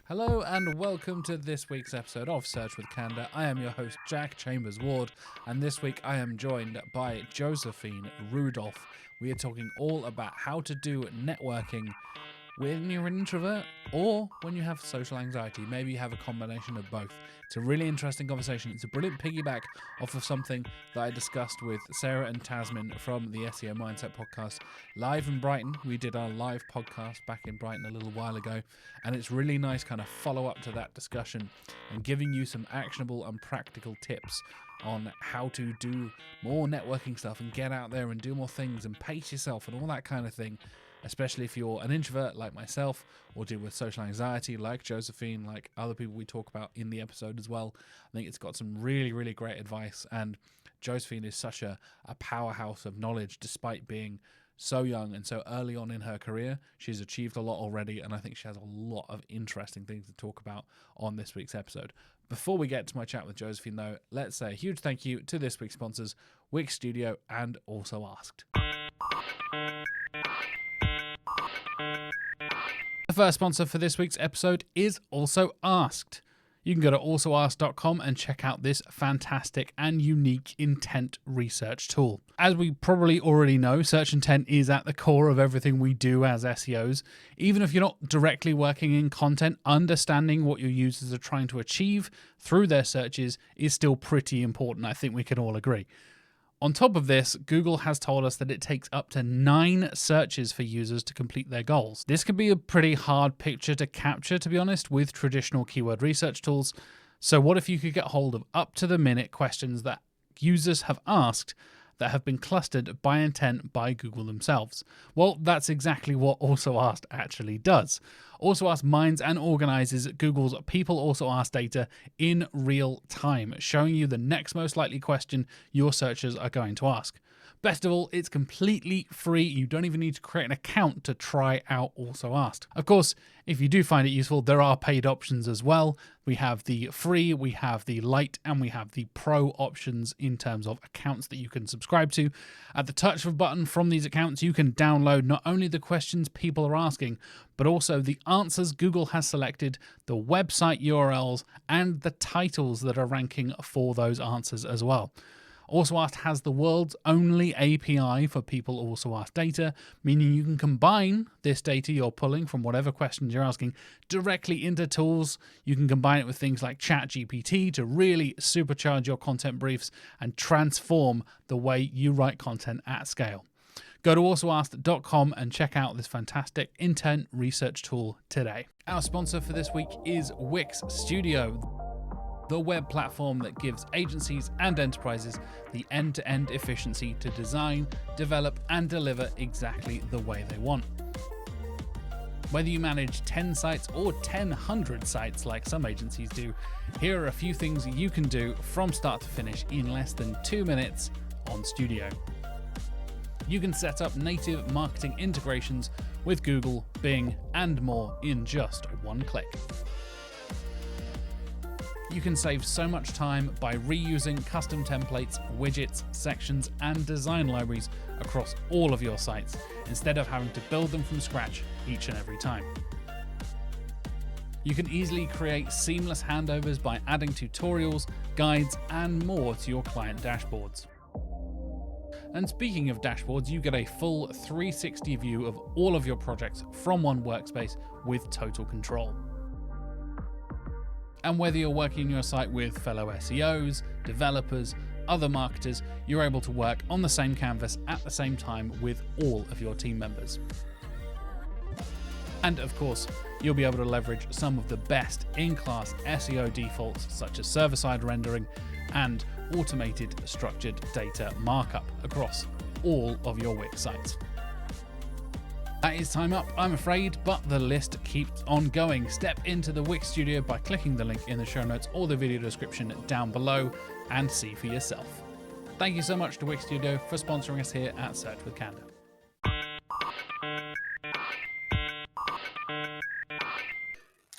Hello and welcome to this week's episode of Search with Candour. I am your host Jack Chambers Ward, and this week I am joined by Josephine Rudolf. We are talking all about how to do networking when you're an introvert or when you have social anxiety. Maybe you have a combination of both. It's a really interesting conversation. It's a brilliant piggyback off of something that I discussed with Sarah and Tasmin from the SEO Mindset podcast live in Brighton. We did our live podcast back in Brighton a little while ago, and it's really nice kind of follow up to that discussion and giving you some actionable and practical tips on how to do more networking stuff and get out there and do more things and pace yourself and all that kind of thing. Especially if you're an introvert like myself or deal with social anxiety like Josephine, like other people we talk about in the episode as well. I think it's got some really, really great advice. And Josephine is such a powerhouse of knowledge despite being so young and so early on in her career. She's achieved a lot already, and I think she has a lot of interesting things to talk about on this week's episode. Before we get to my chat with Josephine, though, let's say a huge thank you to this week's sponsors, Wix Studio and AlsoAsked. The first sponsor for this week's episode is AlsoAsked. You can go to AlsoAsked.com and check out this fantastic and unique intent research tool. As we probably already know, search intent is at the core of everything we do as SEOs. Even if you're not directly working in content, understanding what your users are trying to achieve through their searches is still pretty important. I think we can all agree. On top of this, Google has told us that it takes up to 9 searches for users to complete their goals. This can be a pretty hard picture to capture, to be honest, with traditional keyword research tools. So what if you could get hold of up-to-the-minute questions that users have asked that have been clustered by intent by Google themselves? Well, that's exactly what AlsoAsked actually does. AlsoAsked mines and organizes Google's People AlsoAsked data in real time, showing you the next most likely question your searchers are going to ask. Best of all, it's completely free. You don't even need to create an account to try out AlsoAsked. Of course, if you do find it useful, there are paid options as well. We have the free, we have the light, and we have the pro options in terms of accounts that you can subscribe to. At the touch of a button from these accounts, you can download not only the questions people are asking, but also the answers Google has selected, the website URLs, and the titles that are ranking for those answers as well. AlsoAsked has the world's only API for People AlsoAsked data, meaning you can combine this data you're pulling from whatever questions you're asking directly into tools. You can combine it with things like ChatGPT to really supercharge your content briefs and transform the way you write content at scale. Go to AlsoAsked.com and check out this fantastic intent research tool today. Our sponsor for this week is Wix Studio, the web platform that gives agencies and enterprises the end-to-end efficiency to design, develop, and deliver exactly the way they want. Whether you manage 10 sites or 1,000 sites like some agencies do, here are a few things you can do from start to finish in less than 2 minutes on Studio. You can set up native marketing integrations with Google, Bing, and more in just one click. You can save so much time by reusing custom templates, widgets, sections, and design libraries across all of your sites, instead of having to build them from scratch each and every time. You can easily create seamless handovers by adding tutorials, guides, and more to your client dashboards. And speaking of dashboards, you get a full 360 view of all of your projects from one workspace with total control. And whether you're working your site with fellow SEOs, developers, other marketers, you're able to work on the same canvas at the same time with all of your team members. And of course, you'll be able to leverage some of the best in-class SEO defaults such as server-side rendering and automated structured data markup across all of your Wix sites. That is time up, I'm afraid, but the list keeps on going. Step into the Wix Studio by clicking the link in the show notes or the video description down below and see for yourself. Thank you so much to Wix Studio for sponsoring us here at Search with Candour.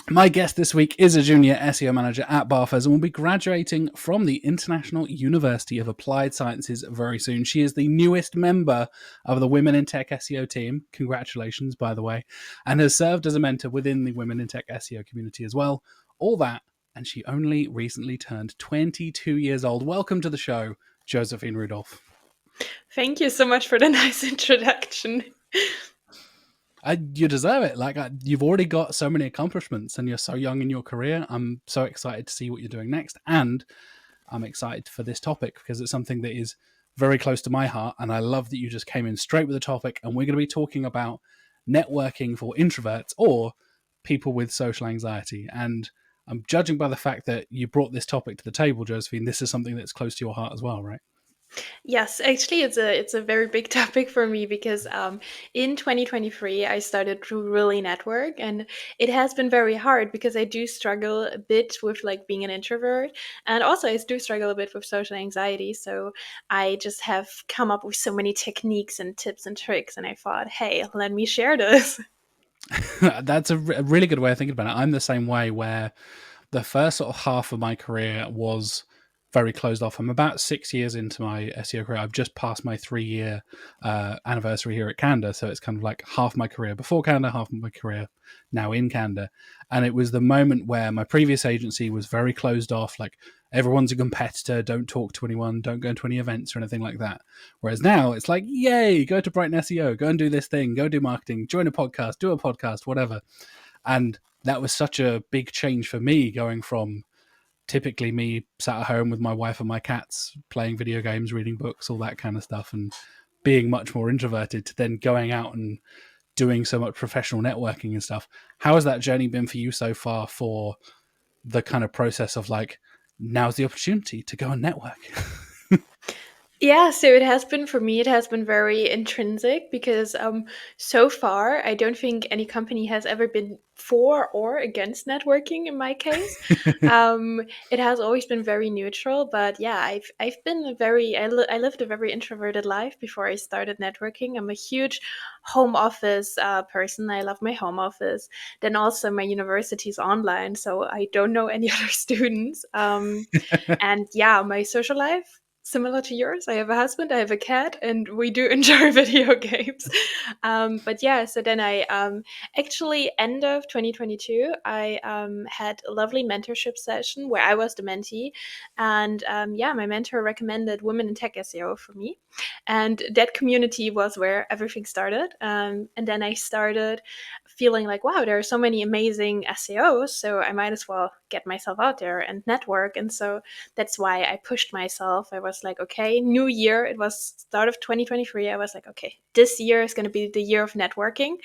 My guest this week is a junior SEO manager at Barfus and will be graduating from the International University of Applied Sciences very soon. She is the newest member of the Women in Tech SEO team. Congratulations, by the way, and has served as a mentor within the Women in Tech SEO community as well. All that, and she only recently turned 22 years old. Welcome to the show, Josephine Rudolf. Thank you so much for the nice introduction. You deserve it. You've already got so many accomplishments and you're so young in your career. I'm so excited to see what you're doing next. And I'm excited for this topic because it's something that is very close to my heart. And I love that you just came in straight with the topic. And we're going to be talking about networking for introverts or people with social anxiety. And I'm judging by the fact that you brought this topic to the table, Josephine. This is something that's close to your heart as well, right? Yes, actually, it's a very big topic for me because in 2023 I started to really network, and it has been very hard because I do struggle a bit with like being an introvert, and also I do struggle a bit with social anxiety. So I just have come up with so many techniques and tips and tricks, and I thought, hey, let me share this. That's a really good way of thinking about it. I'm the same way where the first sort of half of my career was very closed off. I'm about 6 years into my SEO career. I've just passed my 3-year anniversary here at Canada. So it's kind of like half my career before Canada, half my career now in Canada. And it was the moment where my previous agency was very closed off. Like everyone's a competitor. Don't talk to anyone. Don't go to any events or anything like that. Whereas now it's like, yay, go to Brighton SEO, go and do this thing, go do marketing, join a podcast, do a podcast, whatever. And that was such a big change for me, going from typically me sat at home with my wife and my cats playing video games, reading books, all that kind of stuff, and being much more introverted, to then going out and doing so much professional networking and stuff. How has that journey been for you so far, for the kind of process of like, now's the opportunity to go and network? Yeah, so it has been for me, it has been very intrinsic because so far I don't think any company has ever been for or against networking in my case. It has always been very neutral, but yeah, I've been I lived a very introverted life before I started networking. I'm a huge home office person. I love my home office. Then also my university's online, so I don't know any other students. And yeah, my social life, similar to yours. I have a husband, I have a cat, and we do enjoy video games. But yeah, so then I actually, end of 2022, I had a lovely mentorship session where I was the mentee. And yeah, my mentor recommended Women in Tech SEO for me. And that community was where everything started. And then I started feeling like, wow, there are so many amazing SEOs, so I might as well get myself out there and network. And so that's why I pushed myself. I was like, okay, new year. It was start of 2023. I was like, okay, this year is going to be the year of networking.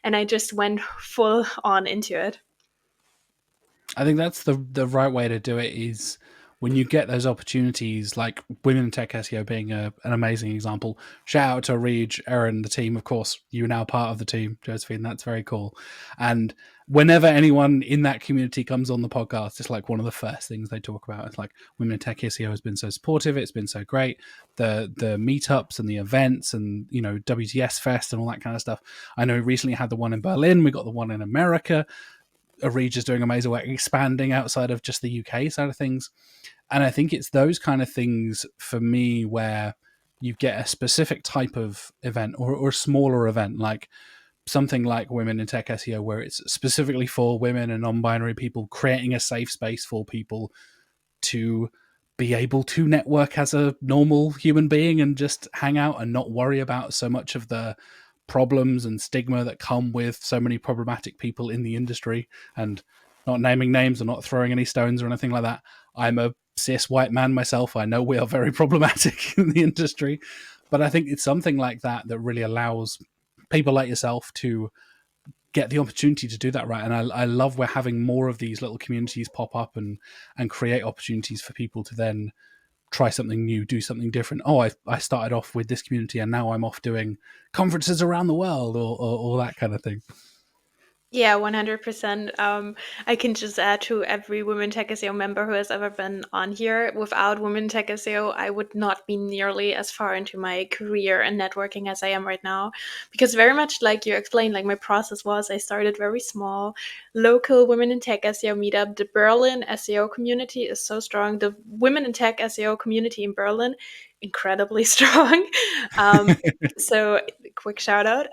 And I just went full on into it. I think that's the right way to do it, is when you get those opportunities, like Women in Tech SEO being an amazing example. Shout out to Reed, Erin, the team. Of course, you're now part of the team, Josephine. That's very cool. And whenever anyone in that community comes on the podcast, it's like one of the first things they talk about. It's like, Women in Tech SEO has been so supportive. It's been so great. The meetups and the events and, WTS Fest and all that kind of stuff. I know we recently had the one in Berlin. We got the one in America. Regis doing amazing work expanding outside of just the UK side of things. And I think it's those kind of things for me where you get a specific type of event, or a smaller event, like something like Women in Tech SEO, where it's specifically for women and non-binary people, creating a safe space for people to be able to network as a normal human being and just hang out and not worry about so much of the problems and stigma that come with so many problematic people in the industry. And not naming names or not throwing any stones or anything like that, I'm a cis white man myself. I know we are very problematic in the industry, but I think it's something like that that really allows people like yourself to get the opportunity to do that, right? And I love we're having more of these little communities pop up and create opportunities for people to then try something new, do something different. Oh, I started off with this community and now I'm off doing conferences around the world, or that kind of thing. Yeah, 100%. I can just add to every Women Tech SEO member who has ever been on here. Without Women Tech SEO, I would not be nearly as far into my career and networking as I am right now. Because very much like you explained, like my process was, I started very small, local Women in Tech SEO meetup. The Berlin SEO community is so strong. The Women in Tech SEO community in Berlin, incredibly strong. Um, so quick shout out.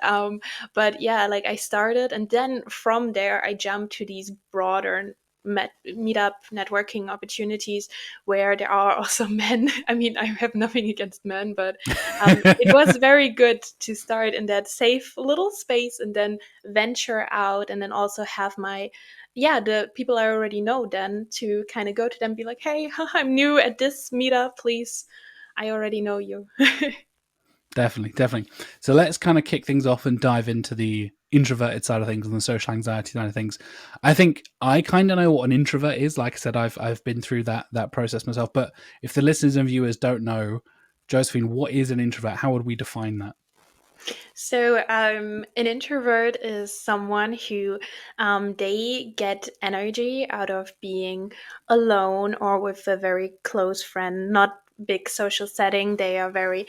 But yeah, like I started, and then from there I jumped to these broader meetup networking opportunities where there are also men. I mean, I have nothing against men, but it was very good to start in that safe little space and then venture out, and then also have my, yeah, the people I already know, then to kind of go to them, be like, hey, I'm new at this meetup, please, I already know you. Definitely, definitely. So let's kind of kick things off and dive into the introverted side of things and the social anxiety side of things. I think I kind of know what an introvert is. Like I said, I've been through that process myself. But if the listeners and viewers don't know, Josephine, what is an introvert? How would we define that? So, an introvert is someone who they get energy out of being alone or with a very close friend, not big social setting. They are very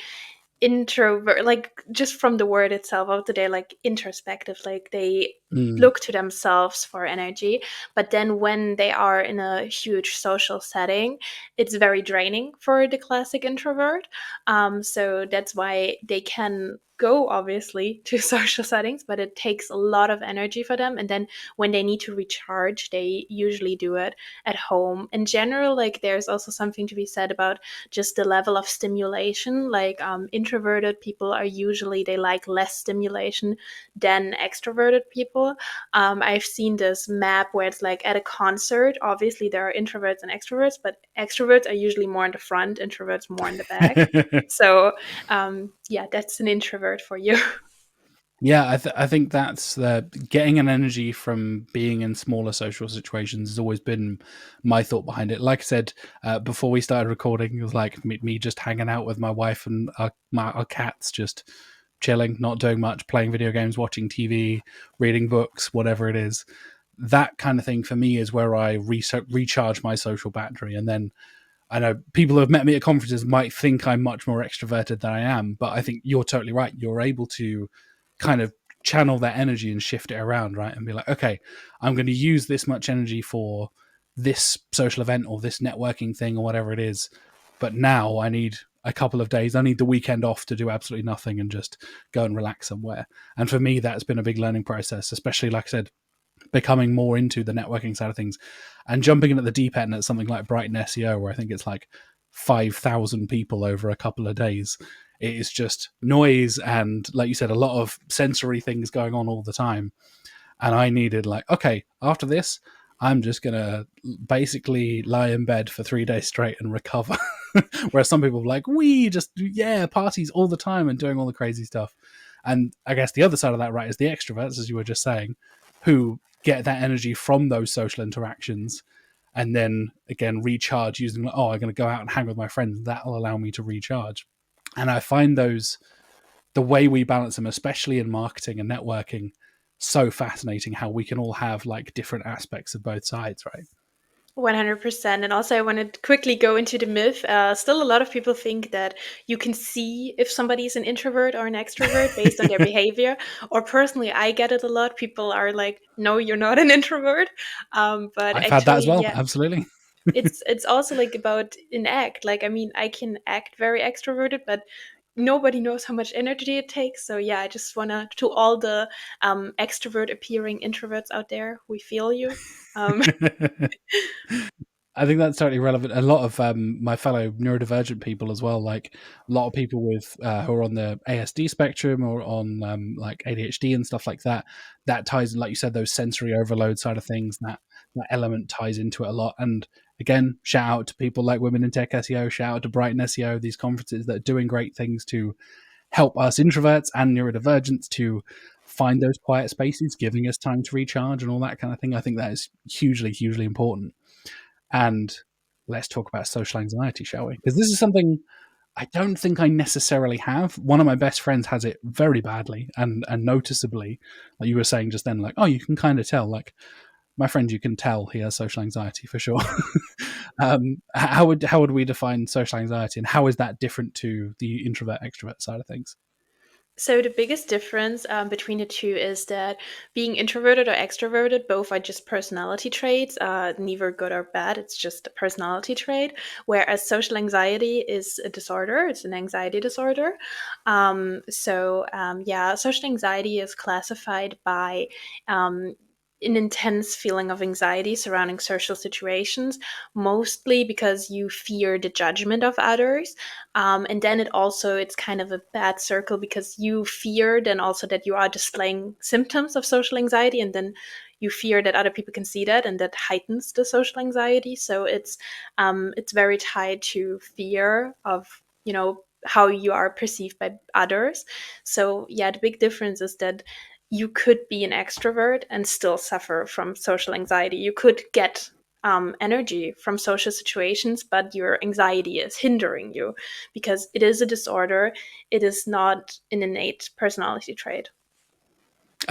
introvert, like just from the word itself of the day, like introspective, like they Mm. look to themselves for energy. But then when they are in a huge social setting, it's very draining for the classic introvert. So that's why they can go obviously to social settings, but it takes a lot of energy for them. And then when they need to recharge, they usually do it at home. In general, like there's also something to be said about just the level of stimulation. Like introverted people are usually, they like less stimulation than extroverted people. I've seen this map where it's like at a concert, obviously there are introverts and extroverts, but extroverts are usually more in the front, introverts more in the back. So yeah, that's an introvert for you. Yeah, I think that's getting an energy from being in smaller social situations has always been my thought behind it. Like I said, before we started recording, it was like me just hanging out with my wife and our cats, just chilling, not doing much, playing video games, watching TV, reading books, whatever it is. That kind of thing for me is where I recharge my social battery. And then I know people who have met me at conferences might think I'm much more extroverted than I am, but I think you're totally right. You're able to kind of channel that energy and shift it around, right? And be like, okay, I'm going to use this much energy for this social event or this networking thing or whatever it is. But now I need a couple of days. I need the weekend off to do absolutely nothing and just go and relax somewhere. And for me, that's been a big learning process, especially, like I said, becoming more into the networking side of things and jumping in at the deep end at something like Brighton SEO, where I think it's like 5,000 people over a couple of days. It is just noise and, like you said, a lot of sensory things going on all the time. And I needed, like, okay, after this, I'm just going to basically lie in bed for 3 days straight and recover. Whereas some people are like, we just, yeah, parties all the time and doing all the crazy stuff. And I guess the other side of that, right, is the extroverts, as you were just saying, who get that energy from those social interactions and then again recharge using, oh, I'm going to go out and hang with my friends. That'll allow me to recharge. And I find those, the way we balance them, especially in marketing and networking, so fascinating how we can all have like different aspects of both sides, right? 100%. And also, I want to quickly go into the myth. Still, a lot of people think that you can see if somebody is an introvert or an extrovert based on their behavior. Or personally, I get it a lot. People are like, "No, you're not an introvert." But I've had that as actually, well, yeah, absolutely. it's also like about an act. Like, I mean, I can act very extroverted, but nobody knows how much energy it takes. So yeah, I just wanna, to all the extrovert appearing introverts out there, we feel you. Um, I think that's totally relevant. A lot of my fellow neurodivergent people as well, like a lot of people with who are on the ASD spectrum or on like ADHD and stuff like that. That ties in, like you said, those sensory overload side of things. That element ties into it a lot. And again, shout out to people like Women in Tech SEO. Shout out to Brighton SEO. These conferences that are doing great things to help us introverts and neurodivergents to find those quiet spaces, giving us time to recharge and all that kind of thing. I think that is hugely, hugely important. And let's talk about social anxiety, shall we? Because this is something I don't think I necessarily have. One of my best friends has it very badly and noticeably. Like you were saying just then, like, oh, you can kind of tell. Like my friend, you can tell he has social anxiety for sure. How would we define social anxiety, and how is that different to the introvert extrovert side of things? So the biggest difference between the two is that being introverted or extroverted, both are just personality traits, neither good or bad. It's just a personality trait. Whereas social anxiety is a disorder. It's an anxiety disorder. Yeah, social anxiety is classified by an intense feeling of anxiety surrounding social situations, mostly because you fear the judgment of others. And then it's kind of a bad circle because you fear then also that you are displaying symptoms of social anxiety, and then you fear that other people can see that, and that heightens the social anxiety. So it's very tied to fear of, how you are perceived by others. So yeah, the big difference is that you could be an extrovert and still suffer from social anxiety. You could get energy from social situations, but your anxiety is hindering you because it is a disorder. It is not an innate personality trait.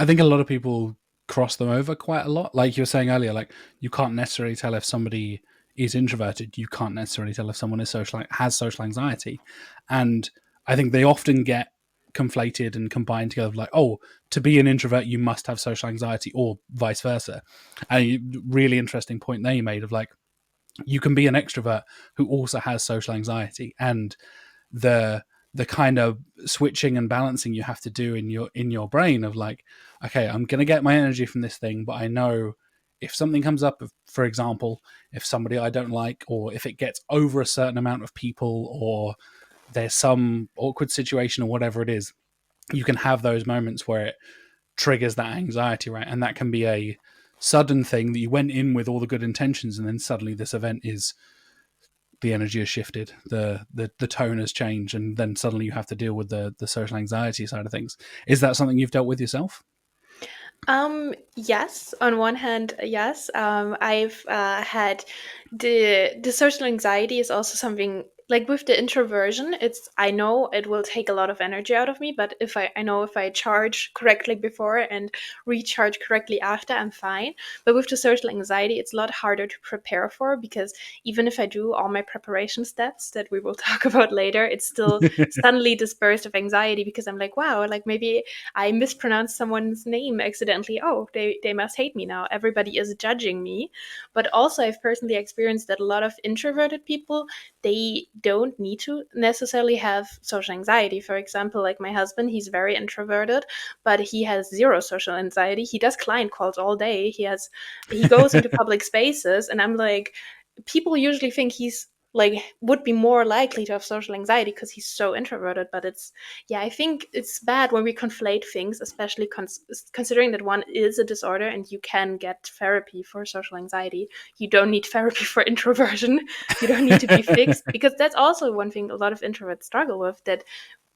I think a lot of people cross them over quite a lot. Like you were saying earlier, like you can't necessarily tell if somebody is introverted. You can't necessarily tell if someone is has social anxiety, and I think they often get conflated and combined together. Like, oh, to be an introvert, you must have social anxiety, or vice versa. A really interesting point they made of like you can be an extrovert who also has social anxiety, and the kind of switching and balancing you have to do in your brain of like, okay, I'm going to get my energy from this thing, but I know if something comes up, for example, if somebody I don't like, or if it gets over a certain amount of people, or there's some awkward situation or whatever it is, you can have those moments where it triggers that anxiety, right? And that can be a sudden thing that you went in with all the good intentions, and then suddenly this event is the energy has shifted, the tone has changed, and then suddenly you have to deal with the social anxiety side of things. Is that something you've dealt with yourself? Yes, on one hand, yes. I've had the social anxiety is also something like with the introversion, I know it will take a lot of energy out of me, but if I know if I charge correctly before and recharge correctly after, I'm fine. But with the social anxiety, it's a lot harder to prepare for because even if I do all my preparation steps that we will talk about later, it's still suddenly this burst of anxiety because I'm like, wow, like maybe I mispronounced someone's name accidentally. Oh, they must hate me now. Everybody is judging me. But also, I've personally experienced that a lot of introverted people, they don't need to necessarily have social anxiety. For example, like my husband, he's very introverted, but he has zero social anxiety. He does client calls all day. He goes into public spaces, and I'm like, people usually think he's like would be more likely to have social anxiety because he's so introverted, but I think it's bad when we conflate things, especially considering that one is a disorder and you can get therapy for social anxiety. You don't need therapy for introversion. You don't need to be fixed, because that's also one thing a lot of introverts struggle with, that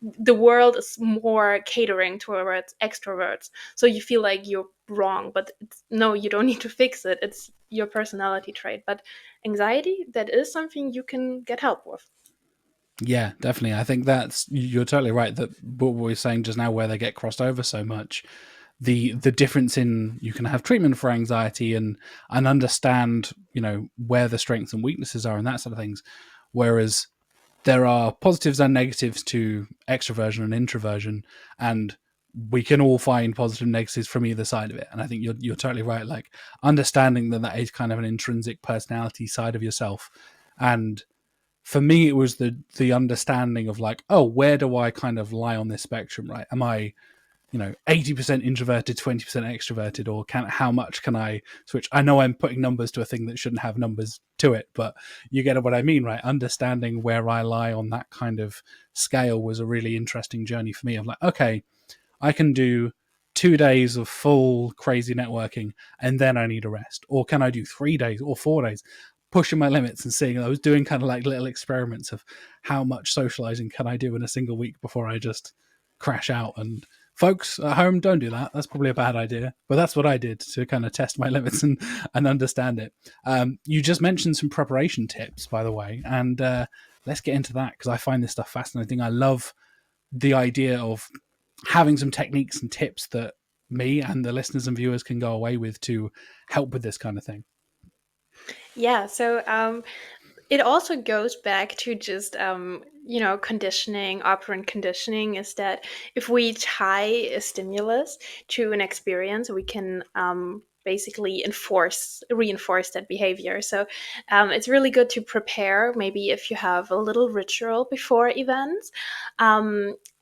the world is more catering towards extroverts. So you feel like you're wrong, but no, you don't need to fix it. It's your personality trait. But anxiety, that is something you can get help with. Yeah, definitely. I think you're totally right that what we were saying just now, where they get crossed over so much, the difference in you can have treatment for anxiety and understand, where the strengths and weaknesses are and that sort of things, whereas there are positives and negatives to extroversion and introversion, and we can all find positive and negatives from either side of it. And I think you're totally right. Like understanding that is kind of an intrinsic personality side of yourself. And for me, it was the understanding of like, oh, where do I kind of lie on this spectrum, right? Am I 80% introverted, 20% extroverted, or how much can I switch? I know I'm putting numbers to a thing that shouldn't have numbers to it, but you get what I mean, right? Understanding where I lie on that kind of scale was a really interesting journey for me. Of like, okay, I can do 2 days of full crazy networking and then I need a rest, or can I do 3 days or 4 days? Pushing my limits and seeing, I was doing kind of like little experiments of how much socializing can I do in a single week before I just crash out and folks at home, don't do that. That's probably a bad idea. But that's what I did to kind of test my limits and understand it. You just mentioned some preparation tips, by the way, and let's get into that because I find this stuff fascinating. I love the idea of having some techniques and tips that me and the listeners and viewers can go away with to help with this kind of thing. Yeah, so it also goes back to just conditioning, operant conditioning, is that if we tie a stimulus to an experience, we can basically reinforce that behavior. So it's really good to prepare. Maybe if you have a little ritual before events.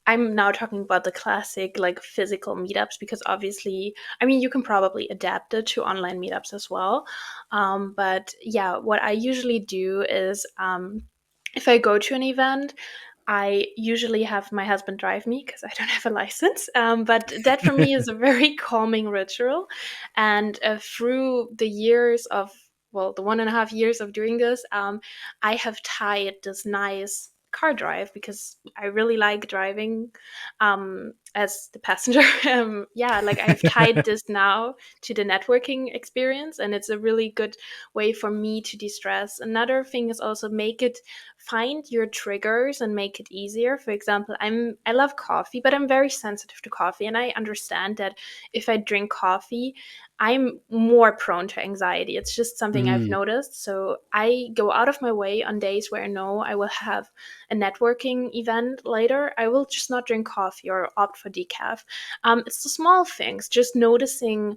I'm now talking about the classic like physical meetups, because obviously, I mean, you can probably adapt it to online meetups as well. But yeah, what I usually do is if I go to an event, I usually have my husband drive me because I don't have a license. But that for me is a very calming ritual. And through the years of, well, the 1.5 years of doing this, I have tied this nice car drive, because I really like driving as the passenger. Yeah, like I've tied this now to the networking experience, and it's a really good way for me to de-stress. Another thing is also find your triggers and make it easier. For example, I love coffee, but I'm very sensitive to coffee, and I understand that if I drink coffee, I'm more prone to anxiety. It's just something I've noticed. So I go out of my way on days where I know I will have a networking event later. I will just not drink coffee or opt for decaf. It's the small things, just noticing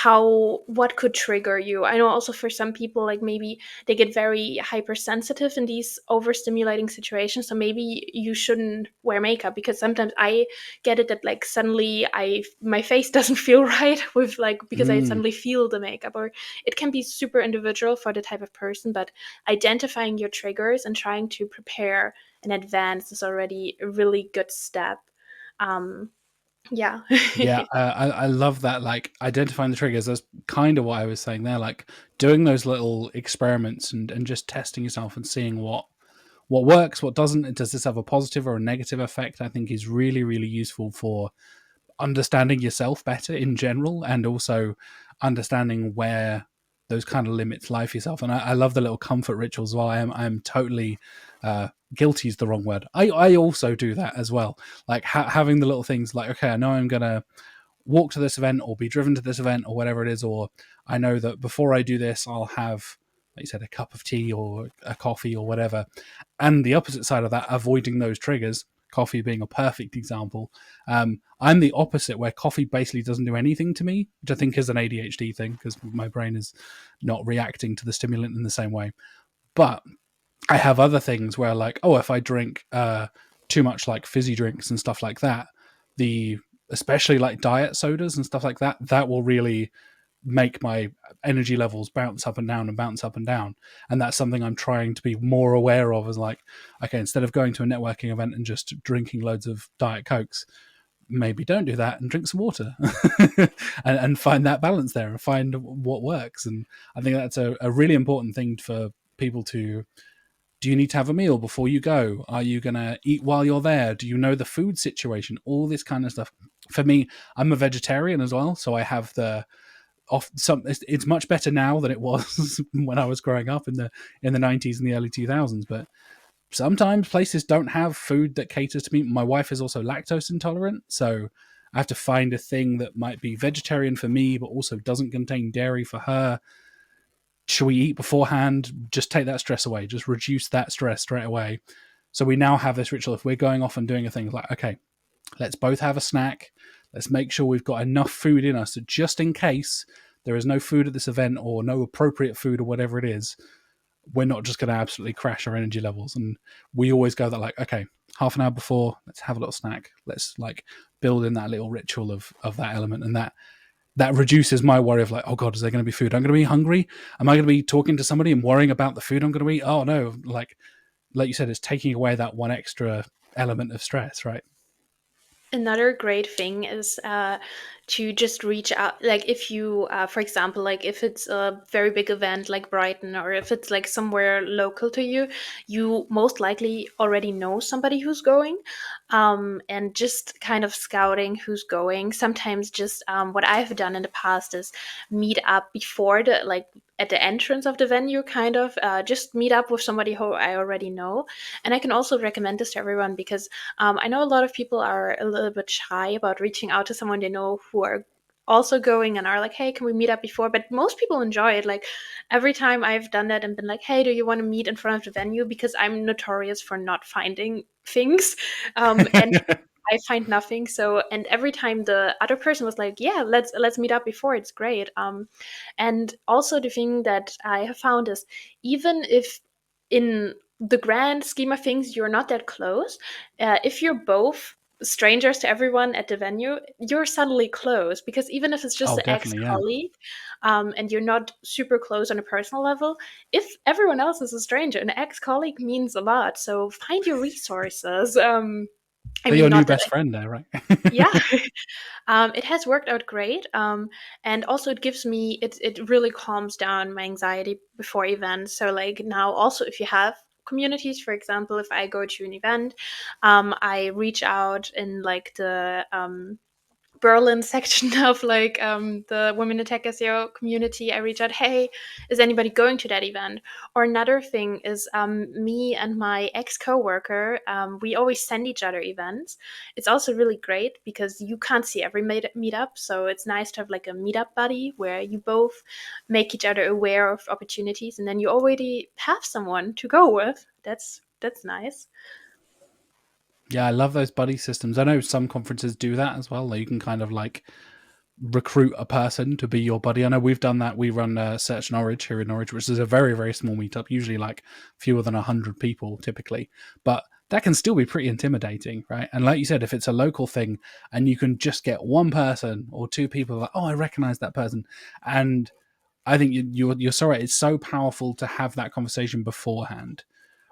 what could trigger you. I know also for some people, like maybe they get very hypersensitive in these overstimulating situations, so maybe you shouldn't wear makeup, because sometimes I get it that like suddenly my face doesn't feel right with like, because I suddenly feel the makeup. Or it can be super individual for the type of person, but identifying your triggers and trying to prepare in advance is already a really good step. Yeah. Yeah, I love that. Like identifying the triggers. That's kind of what I was saying there. Like doing those little experiments and just testing yourself and seeing what works, what doesn't. Does this have a positive or a negative effect? I think is really, really useful for understanding yourself better in general, and also understanding where those kind of limits lie for yourself. And I love the little comfort rituals. While I'm totally guilty is the wrong word. I also do that as well. Like having the little things like, okay, I know I'm gonna walk to this event or be driven to this event or whatever it is, or I know that before I do this, I'll have, like you said, a cup of tea or a coffee or whatever. And the opposite side of that, avoiding those triggers, coffee being a perfect example. I'm the opposite, where coffee basically doesn't do anything to me, which I think is an ADHD thing because my brain is not reacting to the stimulant in the same way. But I have other things where, like, oh, if I drink too much like fizzy drinks and stuff like that, especially like diet sodas and stuff like that, that will really make my energy levels bounce up and down and bounce up and down. And that's something I'm trying to be more aware of, as like, okay, instead of going to a networking event and just drinking loads of Diet Cokes, maybe don't do that and drink some water and find that balance there and find what works. And I think that's a really important thing for people to. Do you need to have a meal before you go? Are you going to eat while you're there? Do you know the food situation? All this kind of stuff. For me, I'm a vegetarian as well, so I have it's much better now than it was when I was growing up in the 90s and the early 2000s. But sometimes places don't have food that caters to me. My wife is also lactose intolerant, so I have to find a thing that might be vegetarian for me, but also doesn't contain dairy for her. Should we eat beforehand? Just take that stress away. Just reduce that stress straight away. So we now have this ritual. If we're going off and doing a thing, like, okay, let's both have a snack. Let's make sure we've got enough food in us, so just in case there is no food at this event or no appropriate food or whatever it is, we're not just going to absolutely crash our energy levels. And we always go that, like, okay, half an hour before, let's have a little snack. Let's like build in that little ritual of that element, and that reduces my worry of like, oh God, is there going to be food? I'm going to be hungry. Am I going to be talking to somebody and worrying about the food I'm going to eat? Oh no, like you said, it's taking away that one extra element of stress, right? Another great thing is to just reach out. Like if you, for example, like if it's a very big event like Brighton, or if it's like somewhere local to you, you most likely already know somebody who's going, and just kind of scouting who's going. Sometimes just what I've done in the past is meet up before the like at the entrance of the venue, kind of just meet up with somebody who I already know. And I can also recommend this to everyone because I know a lot of people are a little bit shy about reaching out to someone they know who are also going and are like, hey, can we meet up before? But most people enjoy it. Like every time I've done that and been like, hey, do you want to meet in front of the venue? Because I'm notorious for not finding things. And I find nothing. So, and every time the other person was like, yeah, let's meet up before, it's great. And also the thing that I have found is even if in the grand scheme of things you're not that close, if you're both strangers to everyone at the venue, you're suddenly close, because even if it's just Oh, an definitely, yeah. ex-colleague, and you're not super close on a personal level, if everyone else is a stranger, an ex-colleague means a lot. So find your resources. I They're mean, your new not that best friend there, right? yeah. It has worked out great. And also it gives me it really calms down my anxiety before events. So like now also if you have communities, for example, if I go to an event, I reach out in like the Berlin section of like the Women in Tech SEO community. I reach out, hey, is anybody going to that event? Or another thing is me and my ex coworker, we always send each other events. It's also really great because you can't see every meetup, so it's nice to have like a meetup buddy where you both make each other aware of opportunities, and then you already have someone to go with. That's nice. Yeah, I love those buddy systems. I know some conferences do that as well. Like you can kind of like recruit a person to be your buddy. I know we've done that. We run Search Norwich here in Norwich, which is a very, very small meetup, usually like fewer than 100 people typically. But that can still be pretty intimidating, right? And like you said, if it's a local thing and you can just get one person or two people like, oh, I recognize that person. And I think you're so right. It's so powerful to have that conversation beforehand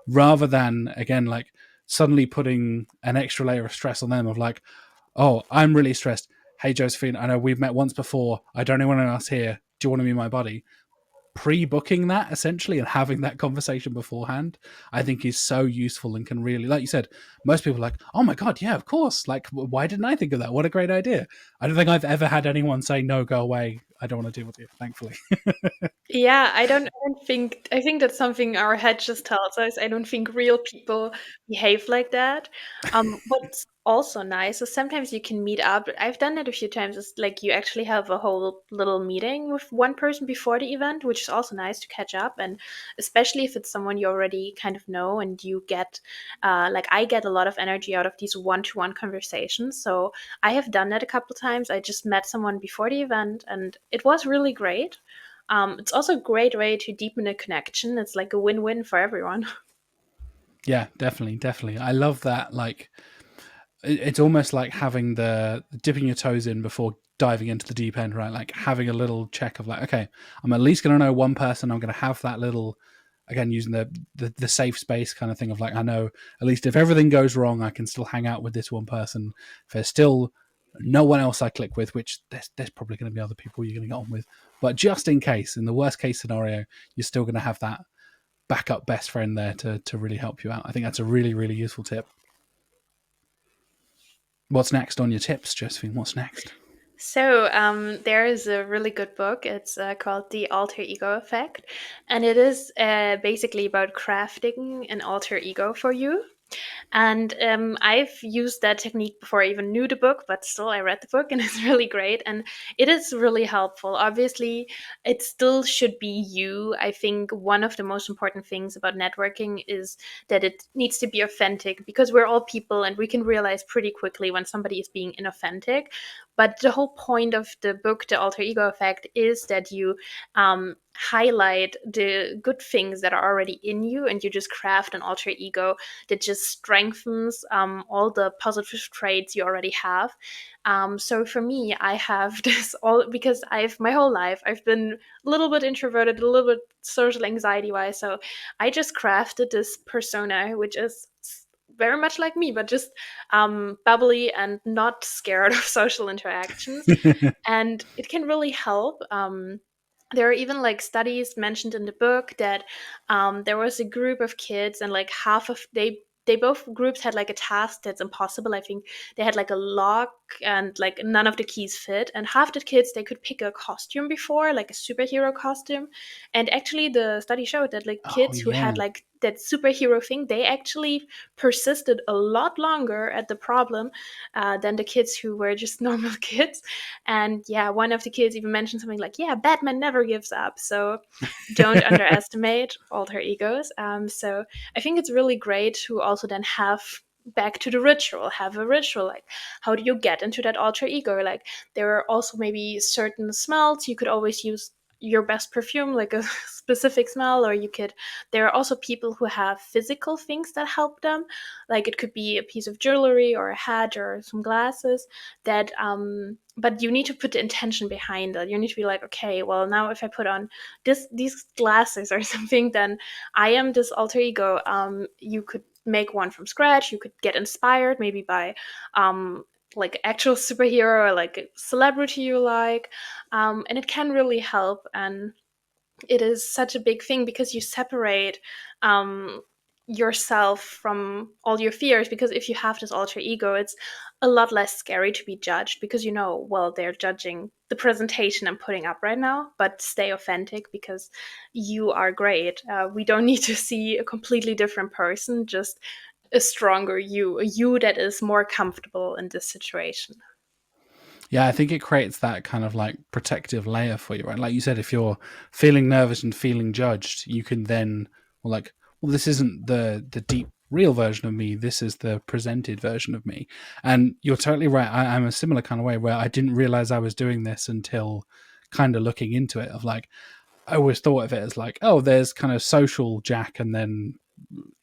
rather than, again, like suddenly putting an extra layer of stress on them of like, oh, I'm really stressed. Hey, Josephine, I know we've met once before. I don't know anyone else here. Do you want to be my buddy? Pre-booking that essentially and having that conversation beforehand, I think is so useful and can really, like you said, most people are like, oh my God, yeah, of course. Like, why didn't I think of that? What a great idea. I don't think I've ever had anyone say, no, go away. I don't want to deal with you, thankfully. Yeah, I think that's something our head just tells us. I don't think real people behave like that. What's also nice is sometimes you can meet up. I've done that a few times. It's like you actually have a whole little meeting with one person before the event, which is also nice to catch up. And especially if it's someone you already kind of know, and you get, like I get a lot of energy out of these one-to-one conversations. So I have done that a couple times. I just met someone before the event, and it was really great. It's also a great way to deepen a connection. It's like a win-win for everyone. Yeah, definitely, definitely. I love that. Like, it's almost like having the dipping your toes in before diving into the deep end, right? Like having a little check of like, okay, I'm at least going to know one person. I'm going to have that little, again, using the safe space kind of thing of like, I know at least if everything goes wrong, I can still hang out with this one person. If there's still no one else I click with, which there's probably going to be other people you're going to get on with, but just in case, in the worst case scenario, you're still going to have that backup best friend there to really help you out. I think that's a really, really useful tip. What's next on your tips, Josephine? What's next? So, there is a really good book. It's called The Alter Ego Effect. And it is basically about crafting an alter ego for you. And I've used that technique before I even knew the book, but still, I read the book and it's really great. And it is really helpful. Obviously, it still should be you. I think one of the most important things about networking is that it needs to be authentic, because we're all people and we can realize pretty quickly when somebody is being inauthentic. But the whole point of the book, The Alter Ego Effect, is that you highlight the good things that are already in you, and you just craft an alter ego that just strengthens all the positive traits you already have. So for me, I have this all because I've my whole life I've been a little bit introverted, a little bit social anxiety wise. So I just crafted this persona, which is very much like me, but just bubbly and not scared of social interactions. And it can really help. There are even like studies mentioned in the book that there was a group of kids, and like half of they both groups had like a task that's impossible. I think they had like a lock, and like none of the keys fit, and half the kids, they could pick a costume before, like a superhero costume. And actually the study showed that like Oh kids who yeah. had like that superhero thing, they actually persisted a lot longer at the problem than the kids who were just normal kids. And yeah, one of the kids even mentioned something like, yeah, Batman never gives up. So don't underestimate alter egos. So I think it's really great to also then have back to the ritual, have a ritual. Like, how do you get into that alter ego? Like, there are also maybe certain smells you could always use your best perfume, like a specific smell, or you could, there are also people who have physical things that help them, like it could be a piece of jewelry or a hat or some glasses that but you need to put the intention behind it. You need to be like, okay, well, now if I put on these glasses or something, then I am this alter ego. You could make one from scratch. You could get inspired maybe by like actual superhero or like a celebrity you like, and it can really help. And it is such a big thing because you separate um, yourself from all your fears. Because if you have this alter ego, it's a lot less scary to be judged, because you know, well, they're judging the presentation I'm putting up right now, but stay authentic because you are great. We don't need to see a completely different person, just a stronger you, a you that is more comfortable in this situation. Yeah, I think it creates that kind of like protective layer for you, right? Like you said, if you're feeling nervous and feeling judged, you can then, well, like, well, this isn't the deep real version of me. This is the presented version of me. And you're totally right. I'm a similar kind of way where I didn't realize I was doing this until kind of looking into it. Of like, I always thought of it as like, oh, there's kind of social Jack and then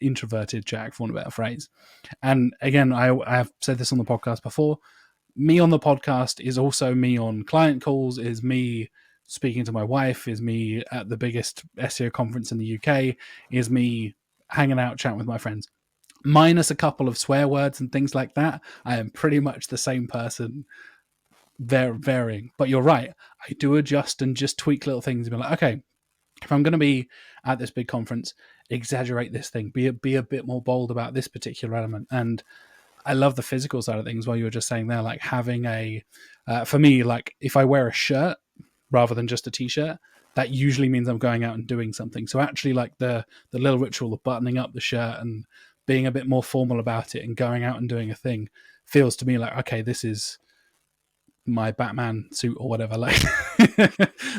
introverted Jack, for want of a better phrase. And again, I have said this on the podcast before, me on the podcast is also me on client calls, is me speaking to my wife, is me at the biggest SEO conference in the UK, is me hanging out, chatting with my friends. Minus a couple of swear words and things like that, I am pretty much the same person, varying. But you're right, I do adjust and just tweak little things and be like, okay, if I'm going to be at this big conference, exaggerate this thing, be a bit more bold about this particular element. And I love the physical side of things. While you were just saying there, like having a, for me, like if I wear a shirt rather than just a t-shirt, that usually means I'm going out and doing something. So actually, like the little ritual of buttoning up the shirt and being a bit more formal about it and going out and doing a thing feels to me like, okay, this is my Batman suit or whatever. Like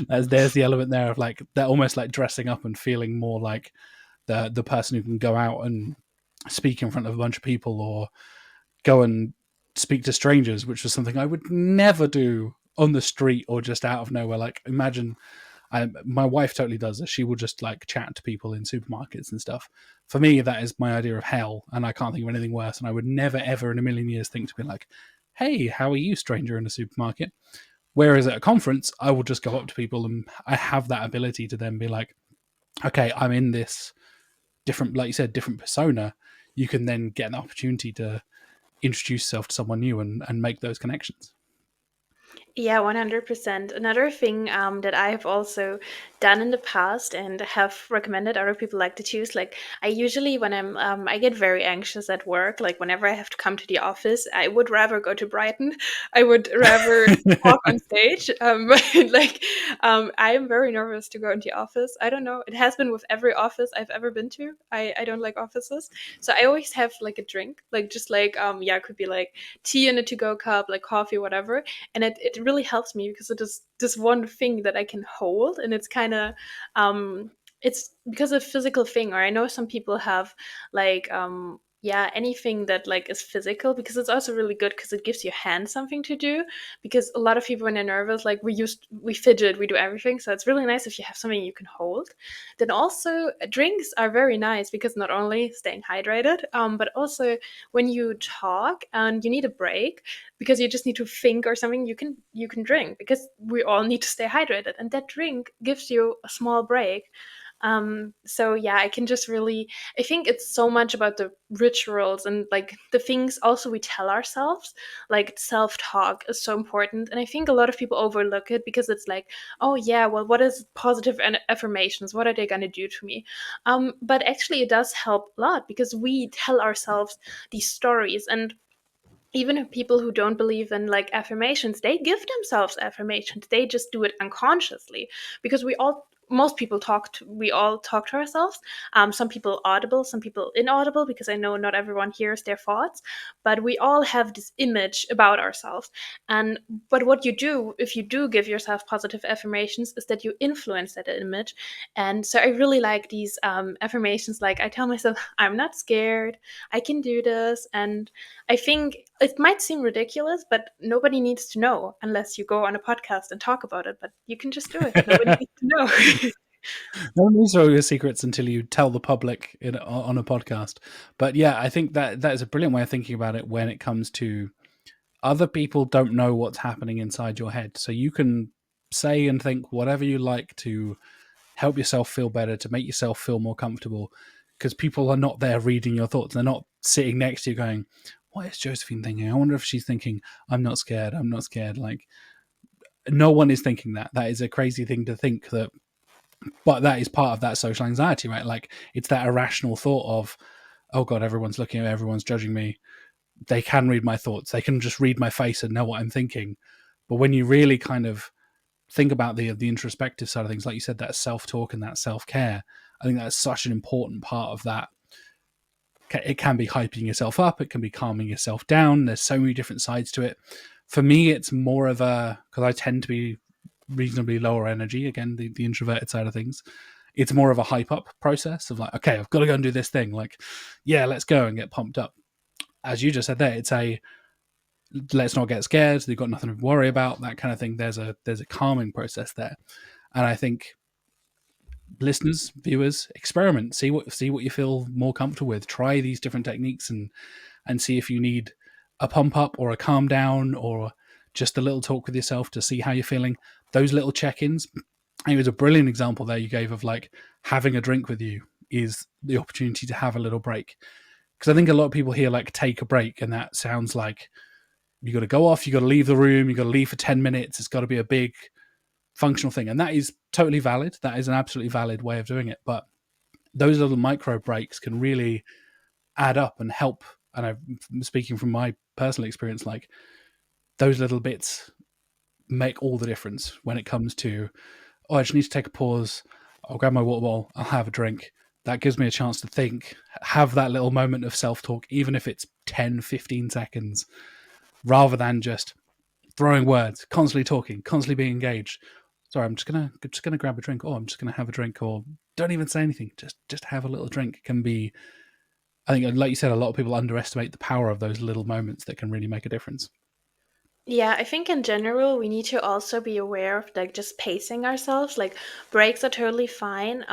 there's the element there of like they're almost like dressing up and feeling more like the person who can go out and speak in front of a bunch of people or go and speak to strangers, which was something I would never do on the street or just out of nowhere. Like imagine my wife totally does this. She will just like chat to people in supermarkets and stuff. For me, that is my idea of hell, and I can't think of anything worse. And I would never, ever in a million years think to be like, "Hey, how are you, stranger in a supermarket?" Whereas at a conference, I will just go up to people, and I have that ability to then be like, "Okay, I'm in this different, like you said, different persona." You can then get an opportunity to introduce yourself to someone new and make those connections. Yeah, 100%. Another thing that I have also done in the past and have recommended other people like to choose, like I usually, when I get very anxious at work, like whenever I have to come to the office, I would rather go to Brighton. I would rather talk on stage. Like, I am very nervous to go into the office. I don't know. It has been with every office I've ever been to. I don't like offices. So I always have like a drink, like just like, yeah, it could be like tea in a to-go cup, like coffee, whatever, and it really helps me because it is this one thing that I can hold, and it's kind of it's because of physical thing. Or I know some people have like yeah, anything that like is physical, because it's also really good because it gives your hand something to do. Because a lot of people when they're nervous, like we fidget, we do everything, so it's really nice if you have something you can hold. Then also drinks are very nice because not only staying hydrated, but also when you talk and you need a break because you just need to think or something, you can drink, because we all need to stay hydrated, and that drink gives you a small break. So yeah, I can just really, I think it's so much about the rituals and like the things also we tell ourselves, like self-talk is so important. And I think a lot of people overlook it because it's like, oh yeah, well, what is positive affirmations? What are they going to do to me? But actually it does help a lot because we tell ourselves these stories. And even if people who don't believe in like affirmations, they give themselves affirmations. They just do it unconsciously because most people we all talk to ourselves. Some people audible, some people inaudible, because I know not everyone hears their thoughts, but we all have this image about ourselves. And but what you do if you do give yourself positive affirmations is that you influence that image. And so I really like these affirmations. Like I tell myself, I'm not scared, I can do this. And I think it might seem ridiculous, but nobody needs to know unless you go on a podcast and talk about it. But you can just do it. Nobody needs to know. No one needs to know your secrets until you tell the public on a podcast. But yeah, I think that is a brilliant way of thinking about it when it comes to other people don't know what's happening inside your head. So you can say and think whatever you like to help yourself feel better, to make yourself feel more comfortable, because people are not there reading your thoughts. They're not sitting next to you going, what is Josephine thinking? I wonder if she's thinking, I'm not scared. I'm not scared. Like, no one is thinking that. That is a crazy thing to think that, but that is part of that social anxiety, right? Like, it's that irrational thought of, oh God, everyone's looking at me, everyone's judging me. They can read my thoughts. They can just read my face and know what I'm thinking. But when you really kind of think about the introspective side of things, like you said, that self-talk and that self-care, I think that's such an important part of that. It can be hyping yourself up, it can be calming yourself down. There's so many different sides to it. For me, it's more of a, because I tend to be reasonably lower energy, again, the introverted side of things, it's more of a hype up process of like, okay, I've got to go and do this thing, like, yeah, let's go and get pumped up. As you just said there, it's a, let's not get scared, they've got nothing to worry about, that kind of thing. There's a calming process there. And I think listeners, viewers, experiment, see what you feel more comfortable with. Try these different techniques and see if you need a pump up or a calm down or just a little talk with yourself to see how you're feeling. Those little check-ins. It was a brilliant example there you gave of like having a drink with you is the opportunity to have a little break. Because I think a lot of people hear like take a break, and that sounds like you got to go off, you got to leave the room, you got to leave for 10 minutes. It's got to be a big functional thing. And that is totally valid. That is an absolutely valid way of doing it. But those little micro breaks can really add up and help. And I'm speaking from my personal experience, like those little bits make all the difference when it comes to, oh, I just need to take a pause. I'll grab my water bottle. I'll have a drink. That gives me a chance to think, have that little moment of self-talk, even if it's 10, 15 seconds, rather than just throwing words, constantly talking, constantly being engaged. Sorry, I'm just gonna grab a drink. Oh, I'm just gonna have a drink. Or don't even say anything. Just have a little drink. It can be, I think, like you said, a lot of people underestimate the power of those little moments that can really make a difference. Yeah, I think in general we need to also be aware of like just pacing ourselves. Like breaks are totally fine.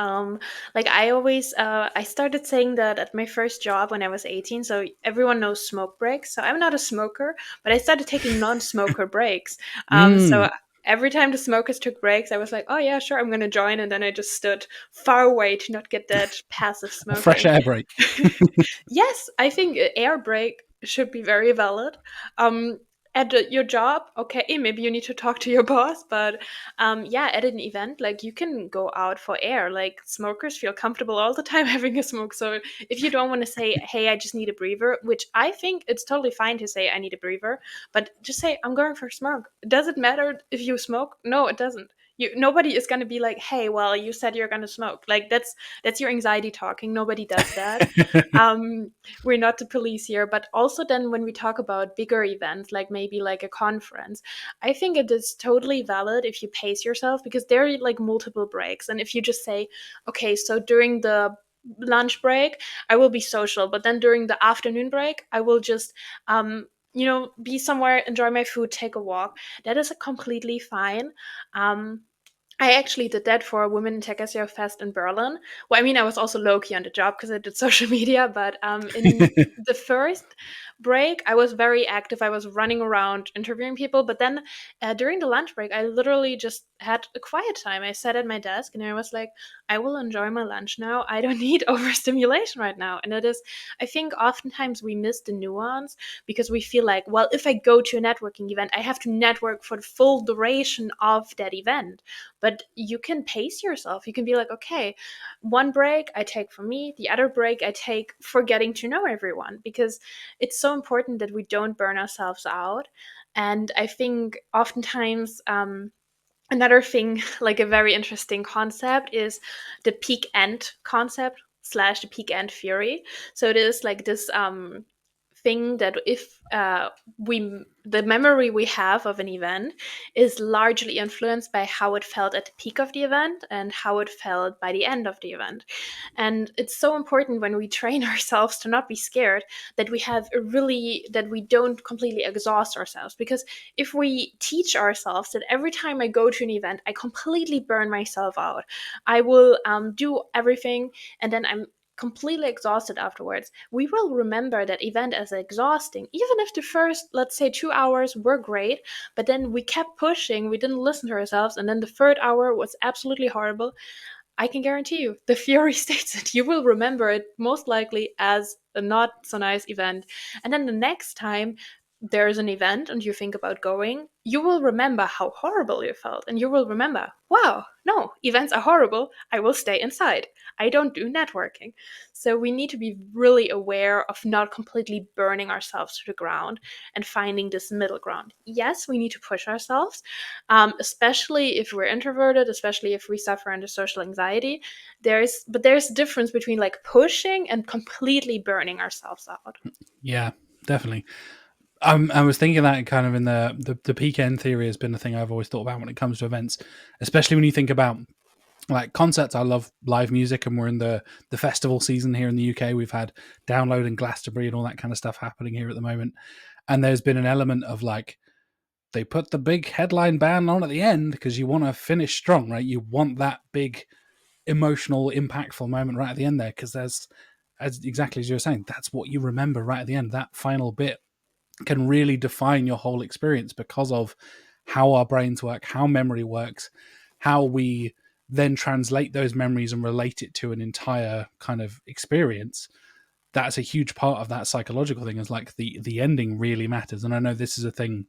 Like I started saying that at my first job when I was 18. So everyone knows smoke breaks. So I'm not a smoker, but I started taking non-smoker breaks. So every time the smokers took breaks, I was like, oh yeah, sure, I'm gonna join, and then I just stood far away to not get that passive A fresh smoking. air break. Yes, I think air break should be very valid. Um, at your job, okay, maybe you need to talk to your boss, but yeah, at an event, like you can go out for air. Like smokers feel comfortable all the time having a smoke. So if you don't want to say, hey, I just need a breather, which I think it's totally fine to say, I need a breather, but just say, I'm going for a smoke. Does it matter if you smoke? No, it doesn't. Nobody is going to be like, hey, well, you said you're going to smoke. Like that's your anxiety talking. Nobody does that. um, we're not the police here. But also then when we talk about bigger events, like maybe like a conference, I think it is totally valid if you pace yourself, because there are like multiple breaks. And if you just say, okay, so during the lunch break I will be social, but then during the afternoon break I will just be somewhere, enjoy my food, take a walk, that is completely fine. I actually did that for a Women in Tech SEO Fest in Berlin. Well, I mean, I was also low-key on the job because I did social media, but in the first break, I was very active. I was running around interviewing people, but then during the lunch break, I literally just had a quiet time. I sat at my desk and I was like, I will enjoy my lunch now. I don't need overstimulation right now. And it is, I think oftentimes we miss the nuance because we feel like, well, if I go to a networking event, I have to network for the full duration of that event. But you can pace yourself. You can be like, okay, one break I take for me, the other break I take for getting to know everyone, because it's so important that we don't burn ourselves out. And I think oftentimes, another thing, like a very interesting concept, is the peak end concept slash the peak end theory. So it is like this thing that if the memory we have of an event is largely influenced by how it felt at the peak of the event and how it felt by the end of the event. And it's so important when we train ourselves to not be scared that we don't completely exhaust ourselves. Because if we teach ourselves that every time I go to an event, I completely burn myself out, I will do everything, and then I'm completely exhausted afterwards, we will remember that event as exhausting, even if the first, let's say, 2 hours were great, but then we kept pushing, we didn't listen to ourselves, and then the third hour was absolutely horrible. I can guarantee you, the theory states that you will remember it most likely as a not so nice event. And then the next time there's an event and you think about going, you will remember how horrible you felt. And you will remember, wow, no, events are horrible. I will stay inside. I don't do networking. So we need to be really aware of not completely burning ourselves to the ground and finding this middle ground. Yes, we need to push ourselves, especially if we're introverted, especially if we suffer under social anxiety. There's a difference between like pushing and completely burning ourselves out. Yeah, definitely. I was thinking that kind of in the peak end theory has been the thing I've always thought about when it comes to events, especially when you think about like concerts. I love live music, and we're in the festival season here in the UK. We've had Download and Glastonbury and all that kind of stuff happening here at the moment. And there's been an element of like, they put the big headline band on at the end because you want to finish strong, right? You want that big emotional, impactful moment right at the end there, because there's, as exactly as you were saying, that's what you remember right at the end. That final bit can really define your whole experience because of how our brains work, how memory works, how we then translate those memories and relate it to an entire kind of experience. That's a huge part of that psychological thing, is like the ending really matters. And I know this is a thing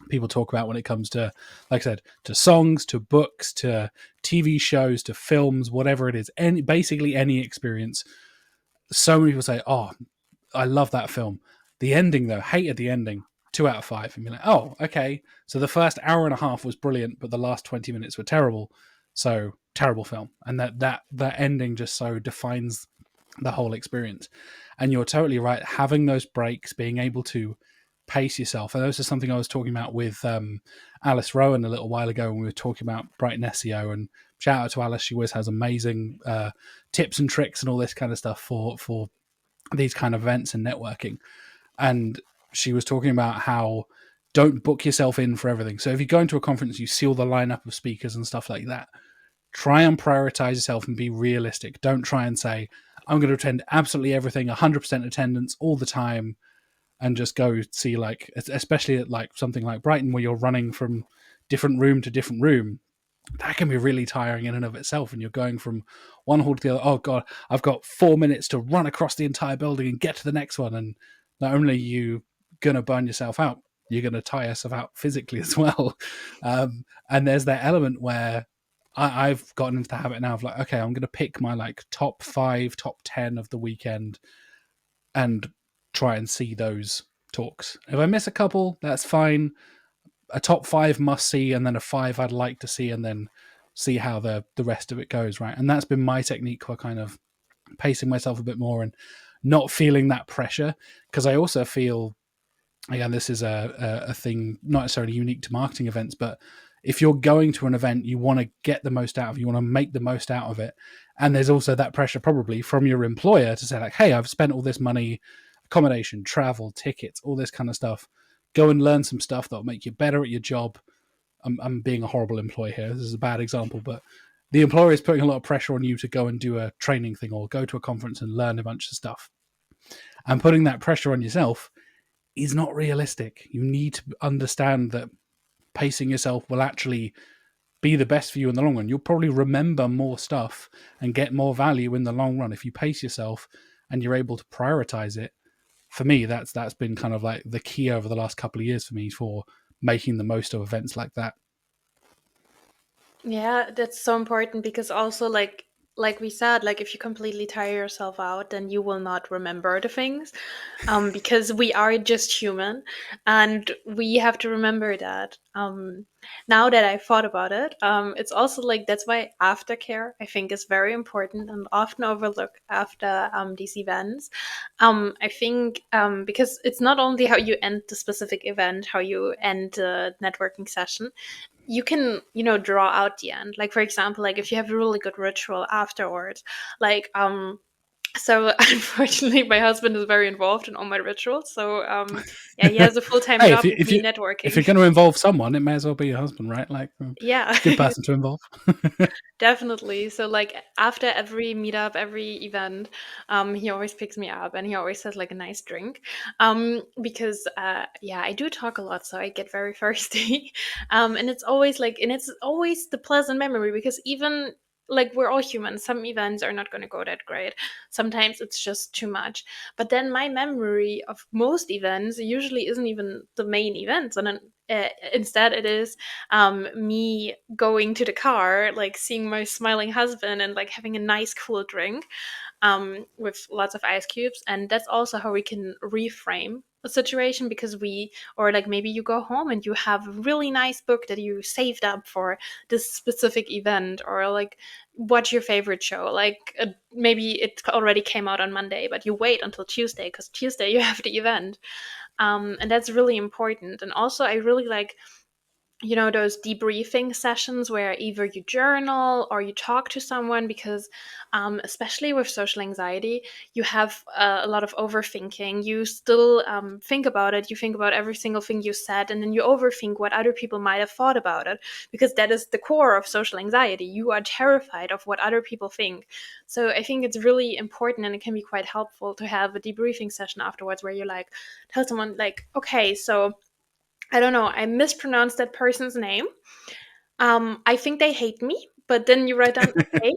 people talk about when it comes to, like I said, to songs, to books, to TV shows, to films, whatever it is, basically any experience. So many people say, oh, I love that film. The ending, though, hated the ending. 2 out of 5. And be like, oh, okay. So the first hour and a half was brilliant, but the last 20 minutes were terrible. So terrible film. And that ending just so defines the whole experience. And you're totally right. Having those breaks, being able to pace yourself. And this is something I was talking about with Alice Rowan a little while ago when we were talking about Brighton SEO. And shout out to Alice. She always has amazing tips and tricks and all this kind of stuff for these kind of events and networking. And she was talking about how don't book yourself in for everything. So if you go into a conference, you see all the lineup of speakers and stuff like that. Try and prioritize yourself and be realistic. Don't try and say, I'm going to attend absolutely everything, 100% attendance all the time, and just go see, like, especially at like something like Brighton where you're running from different room to different room. That can be really tiring in and of itself. And you're going from one hall to the other. Oh God, I've got 4 minutes to run across the entire building and get to the next one. And not only are you going to burn yourself out, you're going to tire yourself out physically as well. And there's that element where I've gotten into the habit now of like, okay, I'm going to pick my like top 5, top 10 of the weekend and try and see those talks. If I miss a couple, that's fine. A top 5 must see, and then a 5 I'd like to see, and then see how the rest of it goes, right? And that's been my technique for kind of pacing myself a bit more and not feeling that pressure. Because I also feel, again, this is a thing not necessarily unique to marketing events, but if you're going to an event, you want to get the most out of it, you want to make the most out of it. And there's also that pressure probably from your employer to say like, hey, I've spent all this money, accommodation, travel, tickets, all this kind of stuff. Go and learn some stuff that'll make you better at your job. I'm being a horrible employee here. This is a bad example, but the employer is putting a lot of pressure on you to go and do a training thing or go to a conference and learn a bunch of stuff. And putting that pressure on yourself is not realistic. You need to understand that pacing yourself will actually be the best for you in the long run. You'll probably remember more stuff and get more value in the long run if you pace yourself and you're able to prioritize it. For me, that's been kind of like the key over the last couple of years for me for making the most of events like that. Yeah, that's so important because also like we said, like if you completely tire yourself out, then you will not remember the things. Because we are just human and we have to remember that. Now that I thought about it, it's also like that's why aftercare I think is very important and often overlooked after these events. I think because it's not only how you end the specific event, how you end the networking session, you can, draw out the end. Like for example, like if you have a really good ritual afterwards, like so unfortunately my husband is very involved in all my rituals. So yeah, he has a full-time Hey, job with me if you're networking. going to involve someone, it may as well be your husband, right? Like, Yeah. it's a good person to involve. Definitely. So like after every meetup, every event, he always picks me up and he always has like a nice drink. Because yeah, I do talk a lot, so I get very thirsty. And it's always the pleasant memory because even like we're all human. Some events are not going to go that great. Sometimes it's just too much. But then my memory of most events usually isn't even the main event, and then instead it is me going to the car, like seeing my smiling husband and like having a nice cool drink with lots of ice cubes. And that's also how we can reframe a situation because or like maybe you go home and you have a really nice book that you saved up for this specific event, or like watch your favorite show. Like maybe it already came out on Monday, but you wait until Tuesday because Tuesday you have the event. And that's really important. And also, I really like those debriefing sessions where either you journal or you talk to someone because especially with social anxiety, you have a lot of overthinking. You still think about it, you think about every single thing you said, and then you overthink what other people might have thought about it, because that is the core of social anxiety. You are terrified of what other people think. So I think it's really important, and it can be quite helpful to have a debriefing session afterwards where you like tell someone like, okay, so I don't know, I mispronounced that person's name. I think they hate me, but then you write down, okay,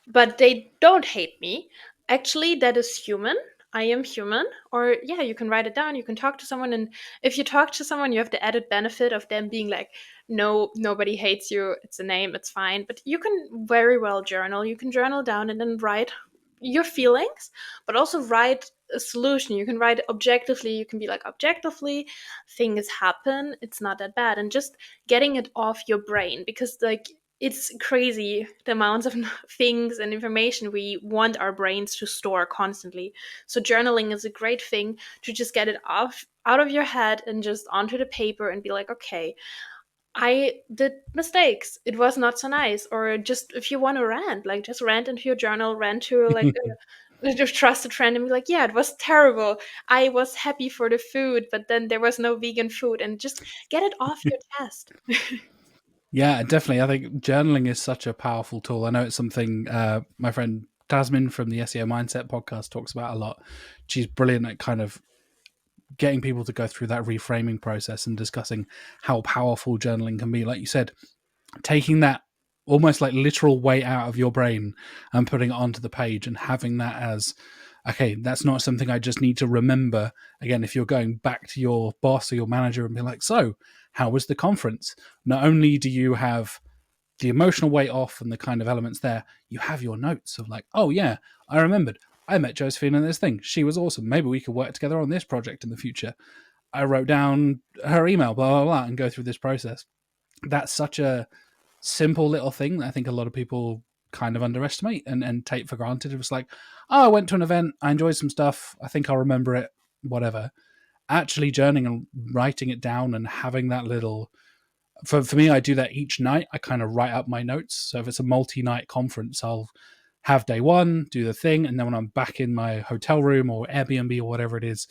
but they don't hate me. Actually, that is human. I am human. Or, yeah, you can write it down. You can talk to someone. And if you talk to someone, you have the added benefit of them being like, no, nobody hates you. It's a name. It's fine. But you can very well journal. You can journal down and then write your feelings, but also write a solution. You can write objectively. You can be like, objectively, things happen. It's not that bad. And just getting it off your brain, because like it's crazy the amounts of things and information we want our brains to store constantly. So journaling is a great thing to just get it off out of your head and just onto the paper and be like, okay, I did mistakes, it was not so nice. Or just if you want to rant, like just rant into your journal, rant to like a trusted friend and be like, yeah, it was terrible, I was happy for the food, but then there was no vegan food, and just get it off your chest. Yeah, definitely. I think journaling is such a powerful tool. I know it's something my friend Tasmin from the SEO Mindset podcast talks about a lot. She's brilliant at kind of getting people to go through that reframing process and discussing how powerful journaling can be. Like you said, taking that almost like literal weight out of your brain and putting it onto the page and having that as, okay, that's not something I just need to remember. Again, if you're going back to your boss or your manager and be like, so how was the conference? Not only do you have the emotional weight off and the kind of elements there, you have your notes of like, oh yeah, I remembered. I met Josephine in this thing. She was awesome. Maybe we could work together on this project in the future. I wrote down her email, blah, blah, blah, and go through this process. That's such a simple little thing that I think a lot of people kind of underestimate and take for granted. It was like, oh, I went to an event, I enjoyed some stuff, I think I'll remember it, whatever. Actually journaling and writing it down and having that little, for me, I do that each night. I kind of write up my notes. So if it's a multi-night conference, I'll have day one, do the thing, and then when I'm back in my hotel room or Airbnb or whatever it is,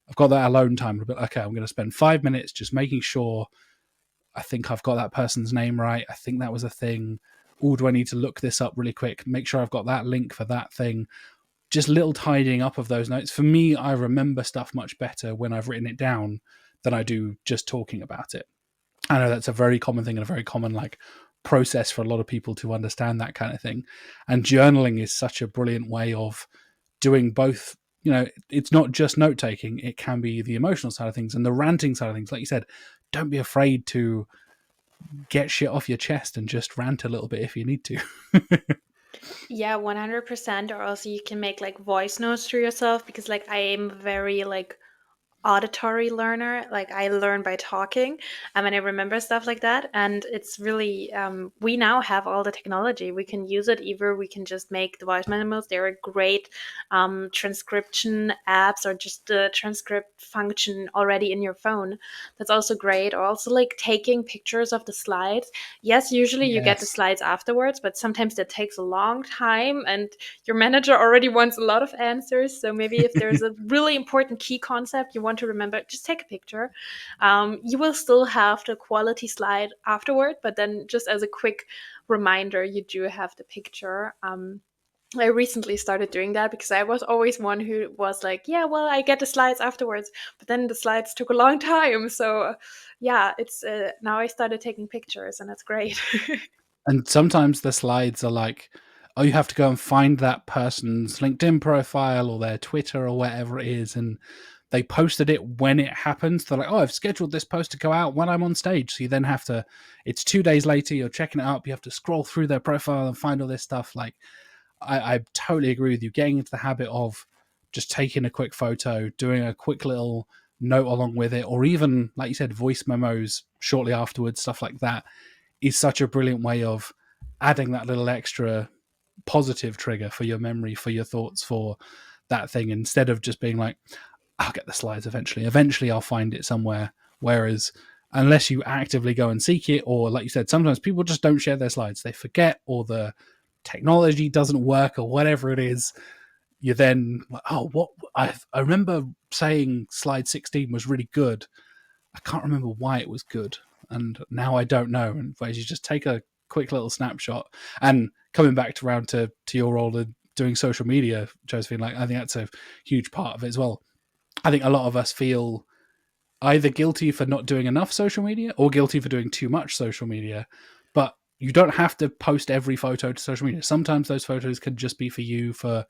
I've got that alone time. But okay, I'm going to spend 5 minutes just making sure I think I've got that person's name right. I think that was a thing. Oh, do I need to look this up really quick? Make sure I've got that link for that thing. Just little tidying up of those notes. For me, I remember stuff much better when I've written it down than I do just talking about it. I know that's a very common thing and a very common like process for a lot of people to understand that kind of thing. And journaling is such a brilliant way of doing both. It's not just note taking, it can be the emotional side of things and the ranting side of things. Like you said, don't be afraid to get shit off your chest and just rant a little bit if you need to. Yeah, 100%. Or also you can make like voice notes to yourself, because like I am very like auditory learner. Like I learn by talking, and I remember stuff like that. And it's really we now have all the technology, we can use it. Either we can just make the voice memos, they're a great transcription apps, or just the transcript function already in your phone. That's also great. Or also like taking pictures of the slides. Yes, usually you get the Yes. slides afterwards, but sometimes that takes a long time and your manager already wants a lot of answers. So maybe if there's a really important key concept you want to remember, just take a picture. You will still have the quality slide afterward, but then just as a quick reminder, you do have the picture. I recently started doing that because I was always one who was like, yeah, well, I get the slides afterwards, but then the slides took a long time. So, yeah, it's now I started taking pictures, and that's great. And sometimes the slides are like, oh, you have to go and find that person's LinkedIn profile or their Twitter or whatever it is, and they posted it when it happens. They're like, oh, I've scheduled this post to go out when I'm on stage. So you then have to, it's 2 days later, you're checking it up, you have to scroll through their profile and find all this stuff. Like, I totally agree with you. Getting into the habit of just taking a quick photo, doing a quick little note along with it, or even, like you said, voice memos shortly afterwards, stuff like that, is such a brilliant way of adding that little extra positive trigger for your memory, for your thoughts, for that thing, instead of just being like, I'll get the slides eventually. Eventually, I'll find it somewhere. Whereas, unless you actively go and seek it, or like you said, sometimes people just don't share their slides. They forget, or the technology doesn't work, or whatever it is. You then, oh, what? I remember saying slide 16 was really good. I can't remember why it was good, and now I don't know. And whereas you just take a quick little snapshot, and coming back to round to your role of doing social media, Josephine, like I think that's a huge part of it as well. I think a lot of us feel either guilty for not doing enough social media or guilty for doing too much social media. But you don't have to post every photo to social media. Sometimes those photos can just be for you, for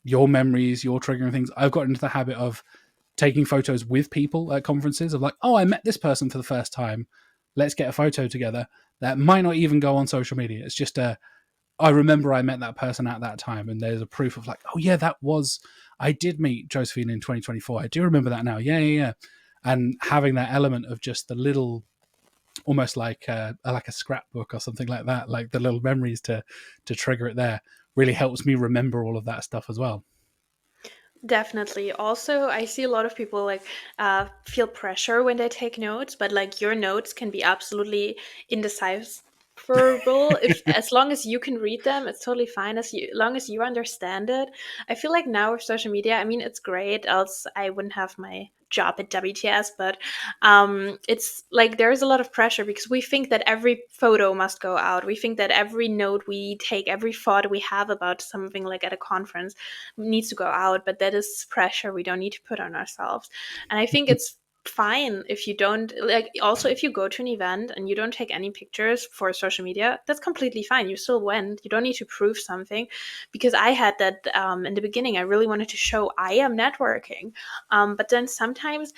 your memories, your triggering things. I've got into the habit of taking photos with people at conferences of like, oh, I met this person for the first time. Let's get a photo together. That might not even go on social media. It's just I remember I met that person at that time, and there's a proof of like, oh yeah, I did meet Josephine in 2024. I do remember that now. Yeah. And having that element of just the little, almost like a scrapbook or something like that, like the little memories to trigger it there, really helps me remember all of that stuff as well. Definitely. Also, I see a lot of people like feel pressure when they take notes, but like your notes can be absolutely indecipherable. If as long as you can read them, it's totally fine. Long as you understand it. I feel like now with social media, I mean, it's great. Else I wouldn't have my job at WTS. But it's like there's a lot of pressure because we think that every photo must go out. We think that every note we take, every thought we have about something like at a conference needs to go out, but that is pressure we don't need to put on ourselves. And I think it's fine if you don't like, also if you go to an event and you don't take any pictures for social media, that's completely fine. You still went, you don't need to prove something. Because I had that in the beginning, I really wanted to show I am networking, but then sometimes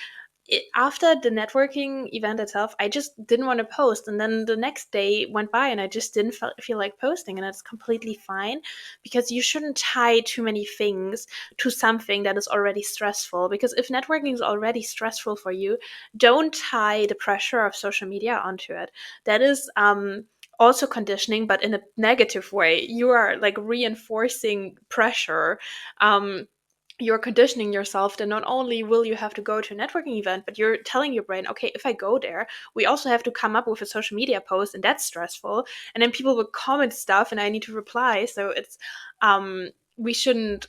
after the networking event itself, I just didn't want to post. And then the next day went by and I just didn't feel like posting. And that's completely fine, because you shouldn't tie too many things to something that is already stressful. Because if networking is already stressful for you, don't tie the pressure of social media onto it. That is, also conditioning, but in a negative way. You are like reinforcing pressure. You're conditioning yourself that not only will you have to go to a networking event, but you're telling your brain, okay, if I go there, we also have to come up with a social media post, and that's stressful. And then people will comment stuff and I need to reply. So it's we shouldn't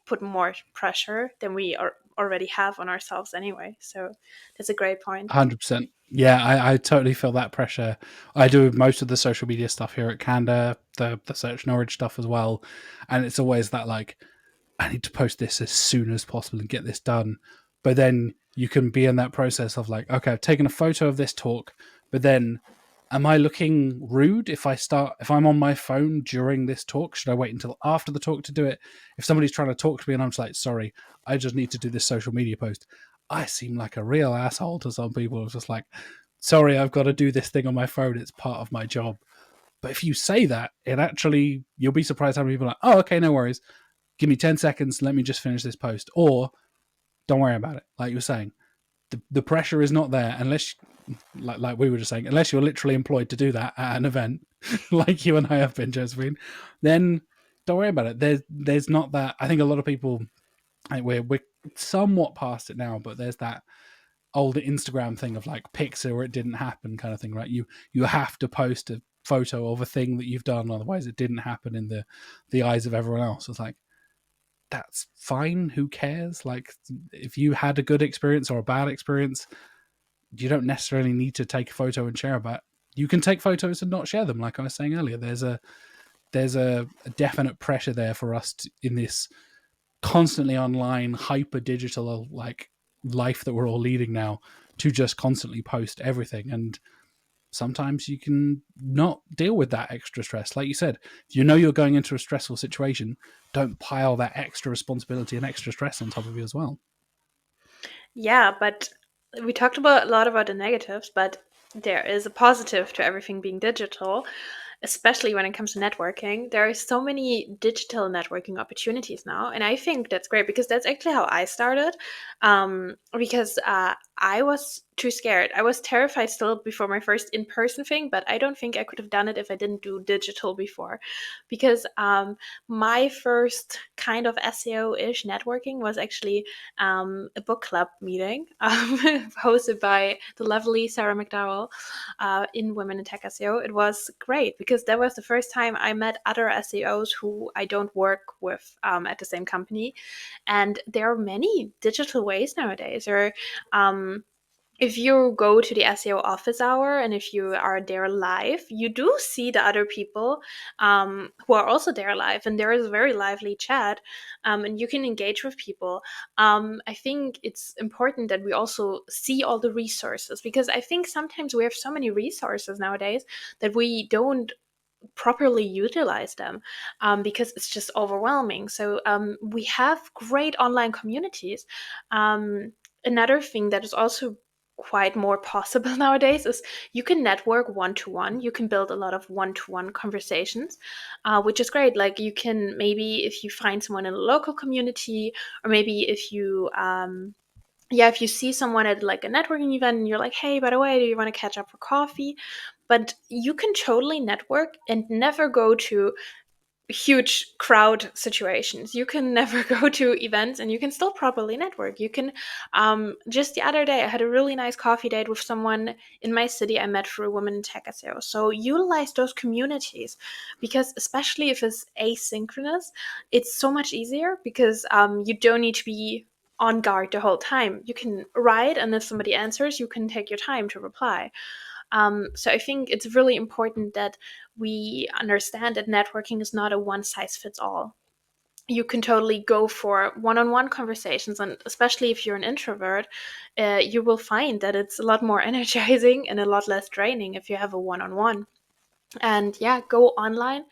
put more pressure than we already have on ourselves anyway. So that's a great point. 100%. Yeah, I totally feel that pressure. I do most of the social media stuff here at Canada, the Search Norwich stuff as well. And it's always that like, I need to post this as soon as possible and get this done. But then you can be in that process of like, okay, I've taken a photo of this talk, but then am I looking rude if I'm on my phone during this talk? Should I wait until after the talk to do it? If somebody's trying to talk to me and I'm just like, sorry, I just need to do this social media post, I seem like a real asshole to some people. It's just like, sorry, I've got to do this thing on my phone. It's part of my job. But if you say that, you'll be surprised how many people are like, oh, okay, no worries. Give me 10 seconds. Let me just finish this post. Or don't worry about it. Like you were saying, the pressure is not there unless, like we were just saying, unless you're literally employed to do that at an event, like you and I have been, Josephine, then don't worry about it. There's not that. I think a lot of people, we're somewhat past it now, but there's that old Instagram thing of like pics or it didn't happen kind of thing, right? You have to post a photo of a thing that you've done, otherwise it didn't happen in the eyes of everyone else. It's like, that's fine, who cares? Like, if you had a good experience or a bad experience, you don't necessarily need to take a photo and share about it. You can take photos and not share them, like I was saying earlier. There's a definite pressure there for us in this constantly online, hyper digital like life that we're all leading now, to just constantly post everything. And sometimes you can not deal with that extra stress. Like you said, if you know you're going into a stressful situation, don't pile that extra responsibility and extra stress on top of you as well. Yeah, but we talked a lot about the negatives, but there is a positive to everything being digital, especially when it comes to networking. There are so many digital networking opportunities now, and I think that's great because that's actually how I started. Because I was too scared. I was terrified still before my first in-person thing, but I don't think I could have done it if I didn't do digital before. Because my first kind of SEO-ish networking was actually a book club meeting hosted by the lovely Sarah McDowell in Women in Tech SEO. It was great because that was the first time I met other SEOs who I don't work with at the same company. And there are many digital ways nowadays. If you go to the SEO office hour and if you are there live, you do see the other people who are also there live, and there is a very lively chat, and you can engage with people. I think it's important that we also see all the resources, because I think sometimes we have so many resources nowadays that we don't properly utilize them because it's just overwhelming. So we have great online communities. Another thing that is also quite more possible nowadays is you can network one-to-one. You can build a lot of one-to-one conversations, which is great. Like, you can, maybe if you find someone in a local community, or maybe if you if you see someone at like a networking event and you're like, hey, by the way, do you want to catch up for coffee? But you can totally network and never go to huge crowd situations. You can never go to events and you can still properly network. You can, just the other day, I had a really nice coffee date with someone in my city I met through Women in Tech SEO. So utilize those communities, because especially if it's asynchronous, it's so much easier because you don't need to be on guard the whole time. You can write, and if somebody answers, you can take your time to reply. So I think it's really important that we understand that networking is not a one-size-fits-all. You can totally go for one-on-one conversations, and especially if you're an introvert, you will find that it's a lot more energizing and a lot less draining if you have a one-on-one. And yeah, go online.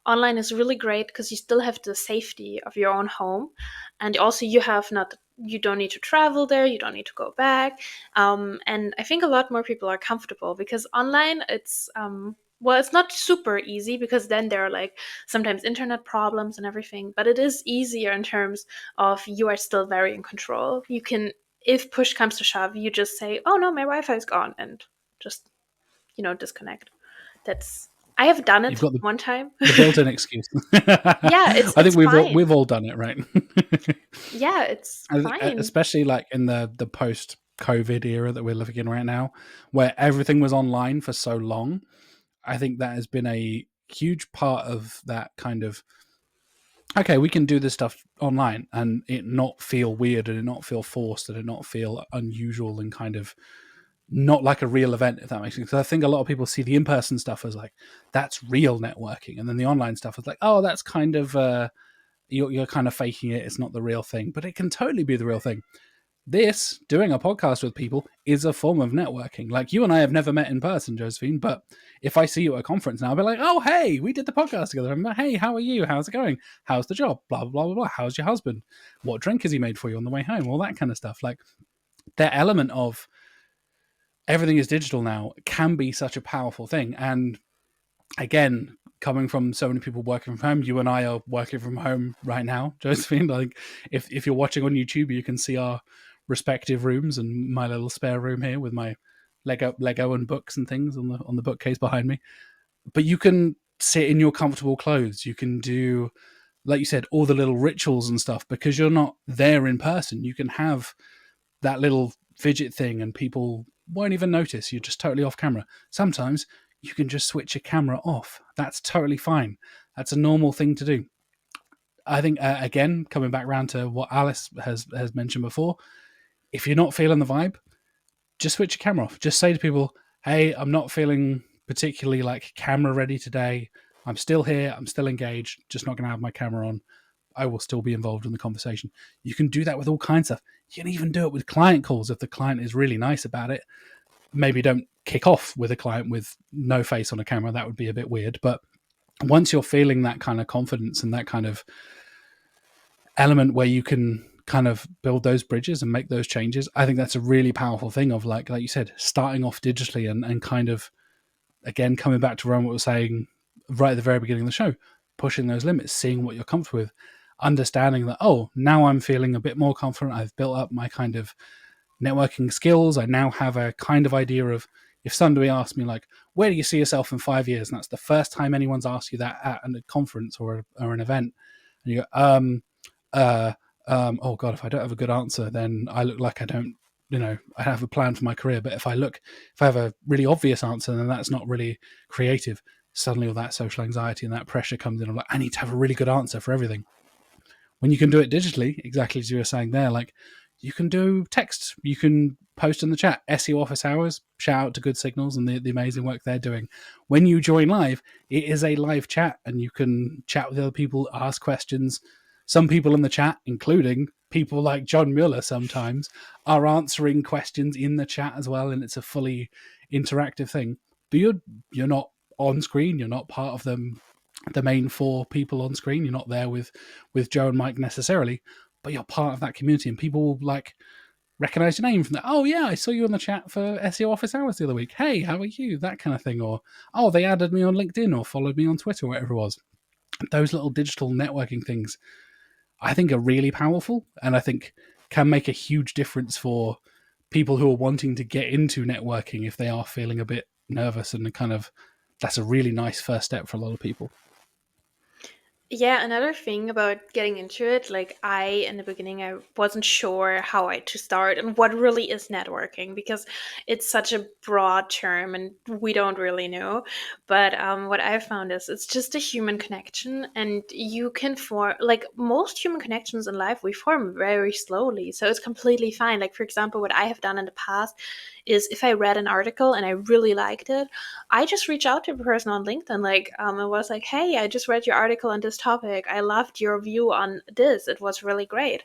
Online is really great because you still have the safety of your own home, and also you don't need to travel there, you don't need to go back. And I think a lot more people are comfortable because online it's well, it's not super easy because then there are like sometimes internet problems and everything, but it is easier in terms of you are still very in control. You can, if push comes to shove, you just say, oh no, my Wi-Fi is gone, and just, disconnect. I have done it You've got one time. the built-in excuse. Yeah, I think it's fine. we've all done it, right? Yeah, it's fine. Especially like in the post-COVID era that we're living in right now, where everything was online for so long. I think that has been a huge part of that kind of, okay, we can do this stuff online and it not feel weird and it not feel forced and it not feel unusual and kind of not like a real event, if that makes sense. Because I think a lot of people see the in-person stuff as like, that's real networking. And then the online stuff is like, oh, that's kind of, you're kind of faking it. It's not the real thing. But it can totally be the real thing. this, doing a podcast with people, is a form of networking. Like, you and I have never met in person, Josephine, but if I see you at a conference now, I'll be like, oh, hey, we did the podcast together. I'm like, hey, how are you? How's it going? How's the job? Blah, blah, blah, blah. How's your husband? What drink has he made for you on the way home? All that kind of stuff. Like, that element of everything is digital now can be such a powerful thing. And again, coming from so many people working from home, you and I are working from home right now, Josephine. Like, if you're watching on YouTube, you can see our respective rooms and my little spare room here with my Lego and books and things on the bookcase behind me. But you can sit in your comfortable clothes. You can do, like you said, all the little rituals and stuff because you're not there in person. You can have that little fidget thing and people won't even notice. You're just totally off camera. Sometimes you can just switch your camera off. That's totally fine. That's a normal thing to do. I think, again, coming back around to what Alice has mentioned before, if you're not feeling the vibe, just switch your camera off. Just say to people, hey, I'm not feeling particularly like camera ready today. I'm still here. I'm still engaged. Just not going to have my camera on. I will still be involved in the conversation. You can do that with all kinds of stuff. You can even do it with client calls if the client is really nice about it. Maybe don't kick off with a client with no face on a camera. That would be a bit weird. But once you're feeling that kind of confidence and that kind of element where you can kind of build those bridges and make those changes, I think that's a really powerful thing of like you said, starting off digitally and kind of, again, coming back to what we were saying right at the very beginning of the show, pushing those limits, seeing what you're comfortable with, understanding that, oh, now I'm feeling a bit more confident. I've built up my kind of networking skills. I now have a kind of idea of, if somebody asks me like, where do you see yourself in 5 years? And that's the first time anyone's asked you that at a conference or an event. And you go, oh God, if I don't have a good answer, then I look like I don't, I have a plan for my career. But if I have a really obvious answer, then that's not really creative. Suddenly all that social anxiety and that pressure comes in. I'm like, I need to have a really good answer for everything. When you can do it digitally, exactly as you were saying there, like you can do text, you can post in the chat, SEO Office Hours, shout out to Good Signals and the amazing work they're doing. When you join live, it is a live chat and you can chat with other people, ask questions. Some people in the chat, including people like John Mueller sometimes, are answering questions in the chat as well, and it's a fully interactive thing. But you're not on screen, you're not part of the main four people on screen. You're not there with Joe and Mike necessarily, but you're part of that community, and people will like recognize your name from that. Oh yeah, I saw you in the chat for SEO Office Hours the other week. Hey, how are you? That kind of thing. Or, oh, they added me on LinkedIn or followed me on Twitter, whatever it was. Those little digital networking things, I think, are really powerful, and I think can make a huge difference for people who are wanting to get into networking if they are feeling a bit nervous, and kind of that's a really nice first step for a lot of people. Yeah, another thing about getting into it, like in the beginning, I wasn't sure how to start and what really is networking because it's such a broad term and we don't really know. But what I found is it's just a human connection, and you can form, like most human connections in life, we form very slowly. So it's completely fine. Like, for example, what I have done in the past is if I read an article and I really liked it, I just reach out to a person on LinkedIn. Like, it was like, hey, I just read your article on this topic. I loved your view on this. It was really great.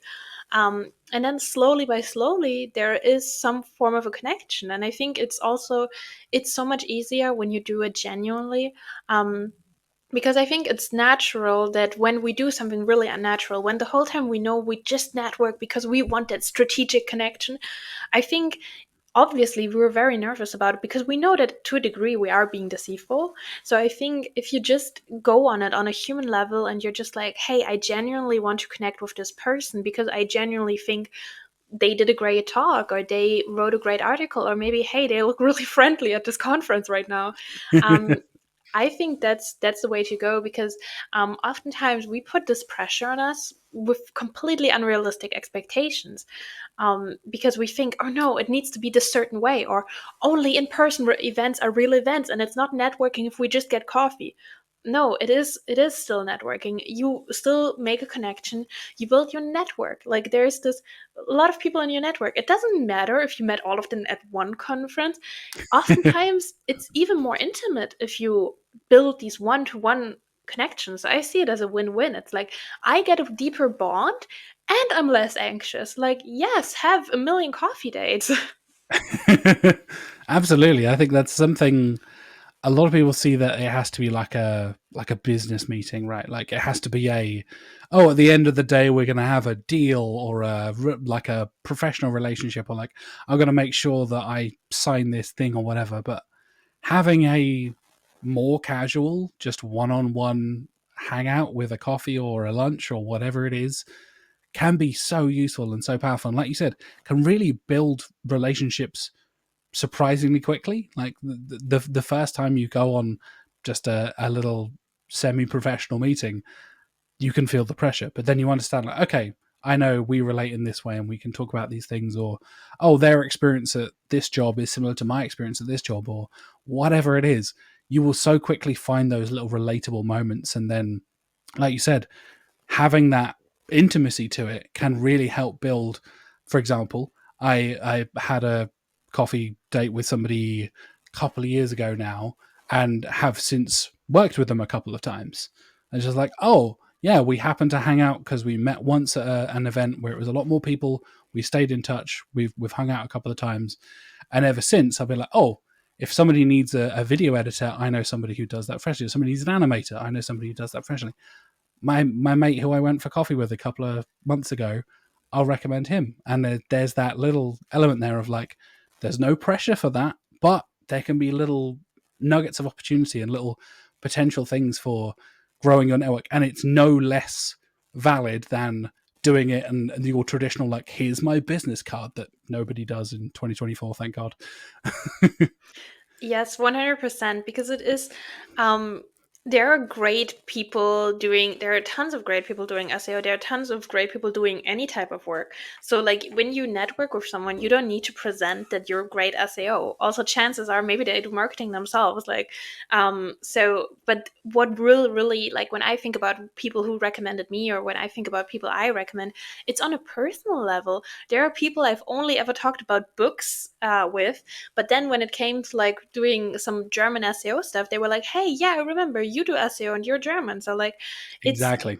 And then slowly, there is some form of a connection. And I think it's so much easier when you do it genuinely. Because I think it's natural that when we do something really unnatural, when the whole time we know we just network because we want that strategic connection, I think obviously we were very nervous about it because we know that to a degree we are being deceitful. So I think if you just go on it on a human level and you're just like, hey, I genuinely want to connect with this person because I genuinely think they did a great talk or they wrote a great article, or maybe, hey, they look really friendly at this conference right now. I think that's the way to go, because oftentimes we put this pressure on us with completely unrealistic expectations, because we think, oh no, it needs to be this certain way, or only in-person events are real events, and it's not networking if we just get coffee. No, it is still networking. You still make a connection. You build your network. Like, there's this a lot of people in your network. It doesn't matter if you met all of them at one conference. Oftentimes it's even more intimate if you build these one-to-one connections. I see it as a win-win. It's like I get a deeper bond and I'm less anxious. Like, yes, have a million coffee dates. Absolutely. I think that's something a lot of people see, that it has to be like a business meeting, right? Like it has to be at the end of the day we're going to have a deal, or like a professional relationship, or like I'm going to make sure that I sign this thing or whatever. But having a more casual, just one-on-one hangout with a coffee or a lunch or whatever it is can be so useful and so powerful. And like you said, can really build relationships surprisingly quickly. Like the first time you go on just a little semi-professional meeting, you can feel the pressure, but then you understand, like, okay, I know we relate in this way and we can talk about these things, or oh, their experience at this job is similar to my experience at this job, or whatever it is. You will so quickly find those little relatable moments, and then, like you said, having that intimacy to it can really help build. For example, I had a coffee date with somebody a couple of years ago now, and have since worked with them a couple of times. And it's just like, oh yeah, we happened to hang out because we met once at an event where it was a lot more people. We stayed in touch. We've hung out a couple of times, and ever since I've been like, oh, if somebody needs a video editor, I know somebody who does that freshly. If somebody needs an animator, I know somebody who does that freshly. My mate who I went for coffee with a couple of months ago, I'll recommend him. And there's that little element there of like, there's no pressure for that, but there can be little nuggets of opportunity and little potential things for growing your network. And it's no less valid than doing it and your traditional, like, here's my business card, that nobody does in 2024, thank God. Yes, 100%, because it is there are great people doing there are tons of great people doing SEO. There are tons of great people doing any type of work. So like when you network with someone, you don't need to present that you're great SEO. Also, chances are maybe they do marketing themselves. Like but what really, like when I think about people who recommended me, or when I think about people I recommend, it's on a personal level. There are people I've only ever talked about books with, but then when it came to like doing some German SEO stuff, they were like, "Hey, yeah, I remember you do SEO and you're German." So like, it's Exactly.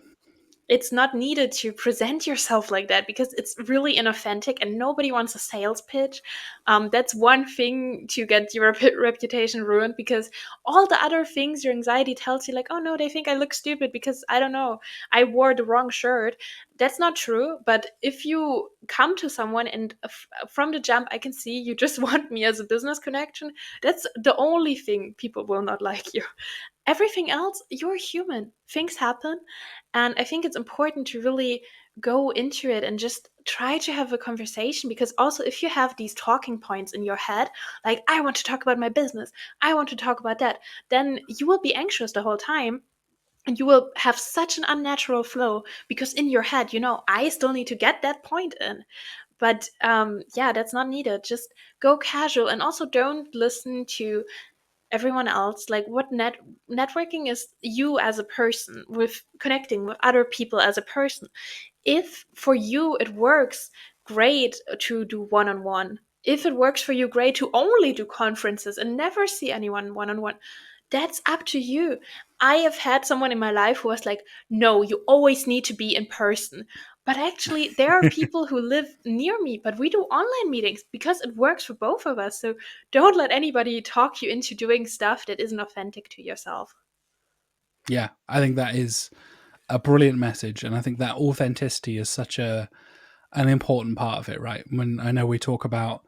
it's not needed to present yourself like that, because it's really inauthentic and nobody wants a sales pitch. That's one thing to get your reputation ruined, because all the other things your anxiety tells you, like, oh no, they think I look stupid because I don't know, I wore the wrong shirt. That's not true. But if you come to someone and from the jump, I can see you just want me as a business connection, that's the only thing people will not like you. Everything else, you're human. Things happen. And I think it's important to really go into it and just try to have a conversation, because also if you have these talking points in your head, like, I want to talk about my business, I want to talk about that, then you will be anxious the whole time. And you will have such an unnatural flow, because in your head, I still need to get that point in. But yeah, that's not needed. Just go casual, and also don't listen to everyone else. Like, what networking is, you as a person with connecting with other people as a person. If for you it works, great to do one-on-one. If it works for you, great to only do conferences and never see anyone one-on-one. That's up to you. I have had someone in my life who was like, no, you always need to be in person. But actually, there are people who live near me, but we do online meetings because it works for both of us. So don't let anybody talk you into doing stuff that isn't authentic to yourself. Yeah, I think that is a brilliant message, and I think that authenticity is such an important part of it, right? When I know we talk about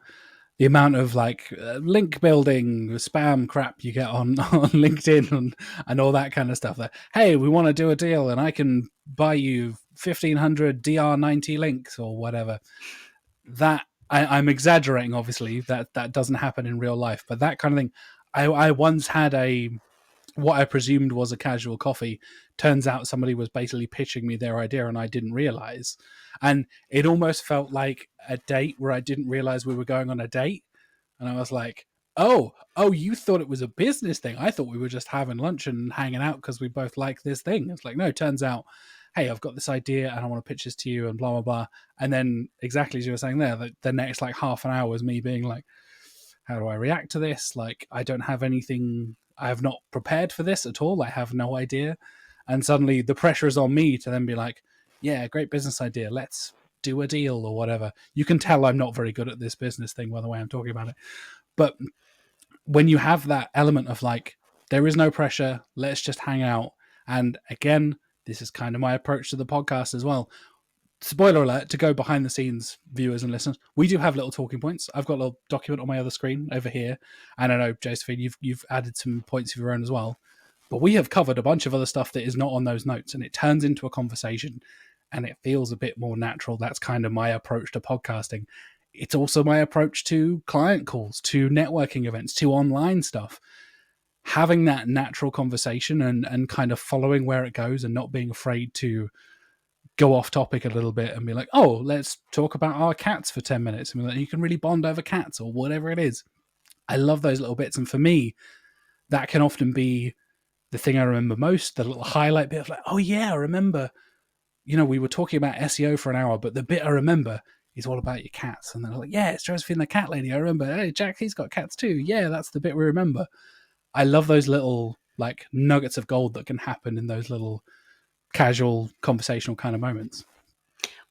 the amount of like link building spam crap you get on on LinkedIn and all that kind of stuff, that hey, we want to do a deal and I can buy you 1,500 DR90 links or whatever. That I'm exaggerating, obviously, that doesn't happen in real life, but that kind of thing. I once had a what I presumed was a casual coffee. Turns out somebody was basically pitching me their idea and I didn't realize. And it almost felt like a date where I didn't realize we were going on a date. And I was like, oh, you thought it was a business thing. I thought we were just having lunch and hanging out because we both like this thing. It's like, no, turns out, hey, I've got this idea and I want to pitch this to you and blah, blah, blah. And then exactly as you were saying there, the next like half an hour was me being like, how do I react to this? Like, I don't have anything, I have not prepared for this at all. I have no idea. And suddenly the pressure is on me to then be like, yeah, great business idea. Let's do a deal or whatever. You can tell I'm not very good at this business thing by the way I'm talking about it. But when you have that element of like, there is no pressure, let's just hang out. And again, this is kind of my approach to the podcast as well. Spoiler alert, to go behind the scenes, viewers and listeners, we do have little talking points. I've got a little document on my other screen over here. And I know, Josephine, you've added some points of your own as well. But we have covered a bunch of other stuff that is not on those notes, and it turns into a conversation and it feels a bit more natural. That's kind of my approach to podcasting. It's also my approach to client calls, to networking events, to online stuff. Having that natural conversation and kind of following where it goes and not being afraid to go off topic a little bit and be like, oh, let's talk about our cats for 10 minutes. And you can really bond over cats or whatever it is. I love those little bits. And for me, that can often be the thing I remember most, the little highlight bit of like, oh yeah, I remember, we were talking about SEO for an hour, but the bit I remember is all about your cats. And they're like, yeah, it's Josephine the cat lady. I remember, hey, Jack, he's got cats too. Yeah, that's the bit we remember. I love those little like nuggets of gold that can happen in those little casual conversational kind of moments.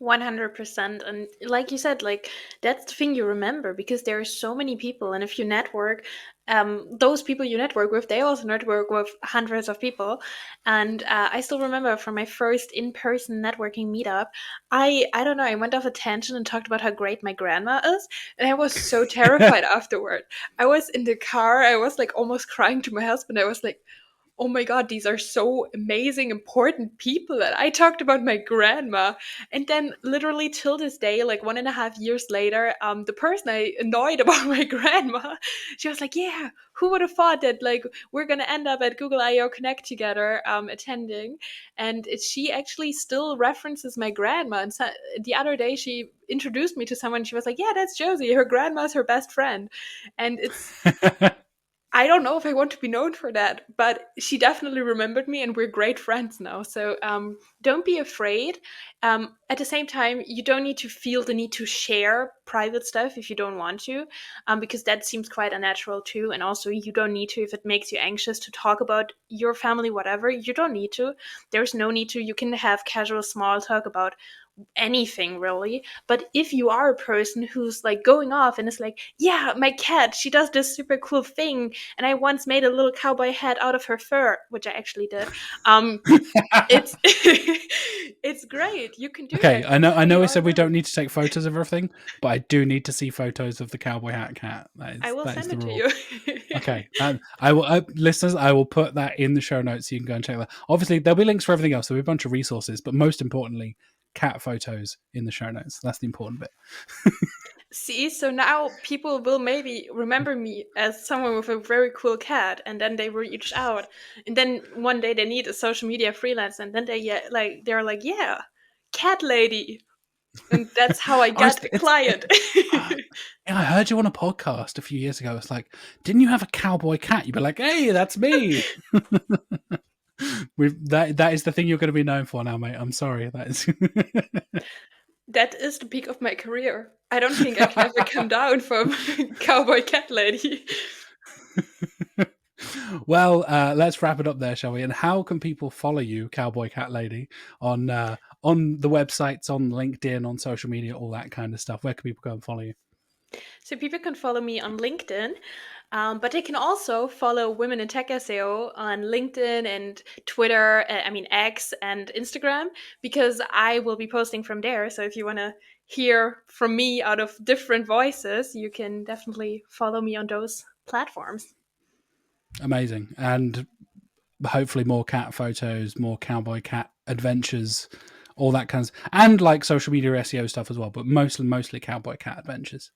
100%. And like you said, like that's the thing you remember, because there are so many people, and if you network, those people you network with, they also network with hundreds of people. And I still remember from my first in-person networking meetup, I don't know, I went off a tangent and talked about how great my grandma is, and I was so terrified afterward. I was in the car, I was like almost crying to my husband. I was like, oh my God, these are so amazing, important people. And I talked about my grandma. And then literally till this day, like 1.5 years later, the person I annoyed about my grandma, she was like, yeah, who would have thought that like we're going to end up at Google I/O Connect together attending. And she actually still references my grandma. And so, the other day she introduced me to someone. She was like, yeah, that's Josie. Her grandma's her best friend. And it's I don't know if I want to be known for that, but she definitely remembered me, and we're great friends now. So don't be afraid. At the same time, you don't need to feel the need to share private stuff if you don't want to, because that seems quite unnatural too. And also, you don't need to if it makes you anxious to talk about your family, whatever. You don't need to. There's no need to. You can have casual small talk about anything really. But if you are a person who's like going off and is like, yeah, my cat, she does this super cool thing, and I once made a little cowboy hat out of her fur, which I actually did, it's it's great. You can do Okay, that. I know You I are said we allowed. don't need to take photos of everything, but I do need to see photos of the cowboy hat cat. I will That is send the it to rule. you. Okay, I will, listeners. I will put that in the show notes so you can go and check that. Obviously, there'll be links for everything else. There'll be a bunch of resources, but most importantly, cat photos in the show notes. That's the important bit. See, so now people will maybe remember me as someone with a very cool cat, and then they reach out, and then one day they need a social media freelance, and then they're like, yeah, cat lady, and that's how I got a client. Yeah, I heard you on a podcast a few years ago. It's like, didn't you have a cowboy cat? You'd be like, hey, that's me. That is the thing you're going to be known for now, mate. I'm sorry. That is. That is the peak of my career. I don't think I can ever come down from cowboy cat lady. Well, let's wrap it up there, shall we? And how can people follow you, Cowboy Cat Lady, on the websites, on LinkedIn, on social media, all that kind of stuff? Where can people go and follow you? So people can follow me on LinkedIn, but they can also follow Women in Tech SEO on LinkedIn and Twitter, X and Instagram, because I will be posting from there. So if you want to hear from me out of different voices, you can definitely follow me on those platforms. Amazing. And hopefully more cat photos, more cowboy cat adventures, all that kinds, and like social media SEO stuff as well, but mostly cowboy cat adventures.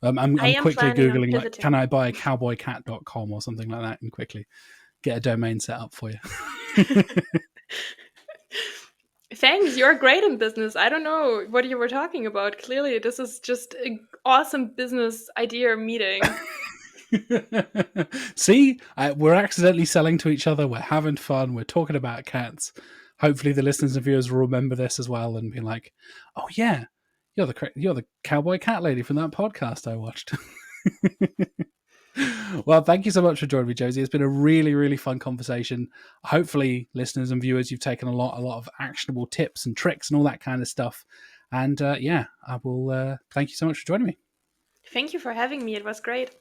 I I'm am quickly planning on Googling, like, pivoting. can I buy cowboycat.com or something like that and quickly get a domain set up for you. Thanks, you're great in business. I don't know what you were talking about. Clearly, this is just an awesome business idea meeting. See, we're accidentally selling to each other. We're having fun. We're talking about cats. Hopefully, the listeners and viewers will remember this as well and be like, "Oh yeah, you're the cowboy cat lady from that podcast I watched." Well, thank you so much for joining me, Josie. It's been a really, really fun conversation. Hopefully, listeners and viewers, you've taken a lot of actionable tips and tricks and all that kind of stuff. And I will thank you so much for joining me. Thank you for having me. It was great.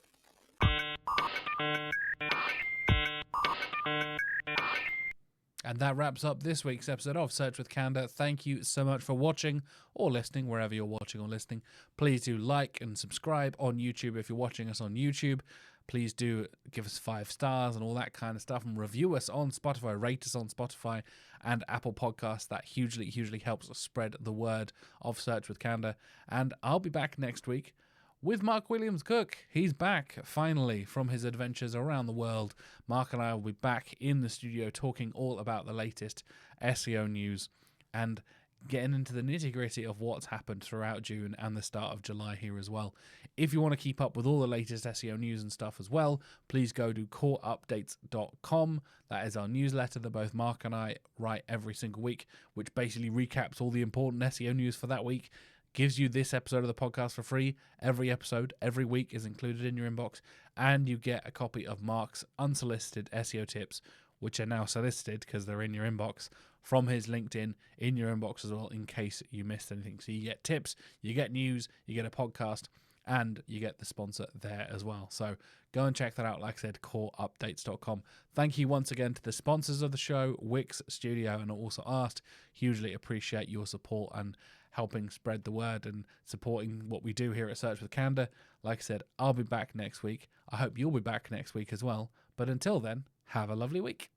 And that wraps up this week's episode of Search with Candour. Thank you so much for watching or listening, wherever you're watching or listening. Please do like and subscribe on YouTube if you're watching us on YouTube. Please do give us 5 stars and all that kind of stuff, and review us on Spotify, rate us on Spotify and Apple Podcasts. That hugely, hugely helps us spread the word of Search with Candour. And I'll be back next week with Mark Williams-Cook. He's back, finally, from his adventures around the world. Mark and I will be back in the studio talking all about the latest SEO news and getting into the nitty-gritty of what's happened throughout June and the start of July here as well. If you want to keep up with all the latest SEO news and stuff as well, please go to coreupdates.com. That is our newsletter that both Mark and I write every single week, which basically recaps all the important SEO news for that week. Gives you this episode of the podcast for free. Every episode, every week is included in your inbox, and you get a copy of Mark's unsolicited SEO tips, which are now solicited because they're in your inbox from his LinkedIn in your inbox as well, in case you missed anything. So you get tips, you get news, you get a podcast, and you get the sponsor there as well. So go and check that out. Like I said, coreupdates.com. Thank you once again to the sponsors of the show, Wix Studio and AlsoAsked. Hugely appreciate your support and helping spread the word and supporting what we do here at Search with Candour. Like I said, I'll be back next week. I hope you'll be back next week as well. But until then, have a lovely week.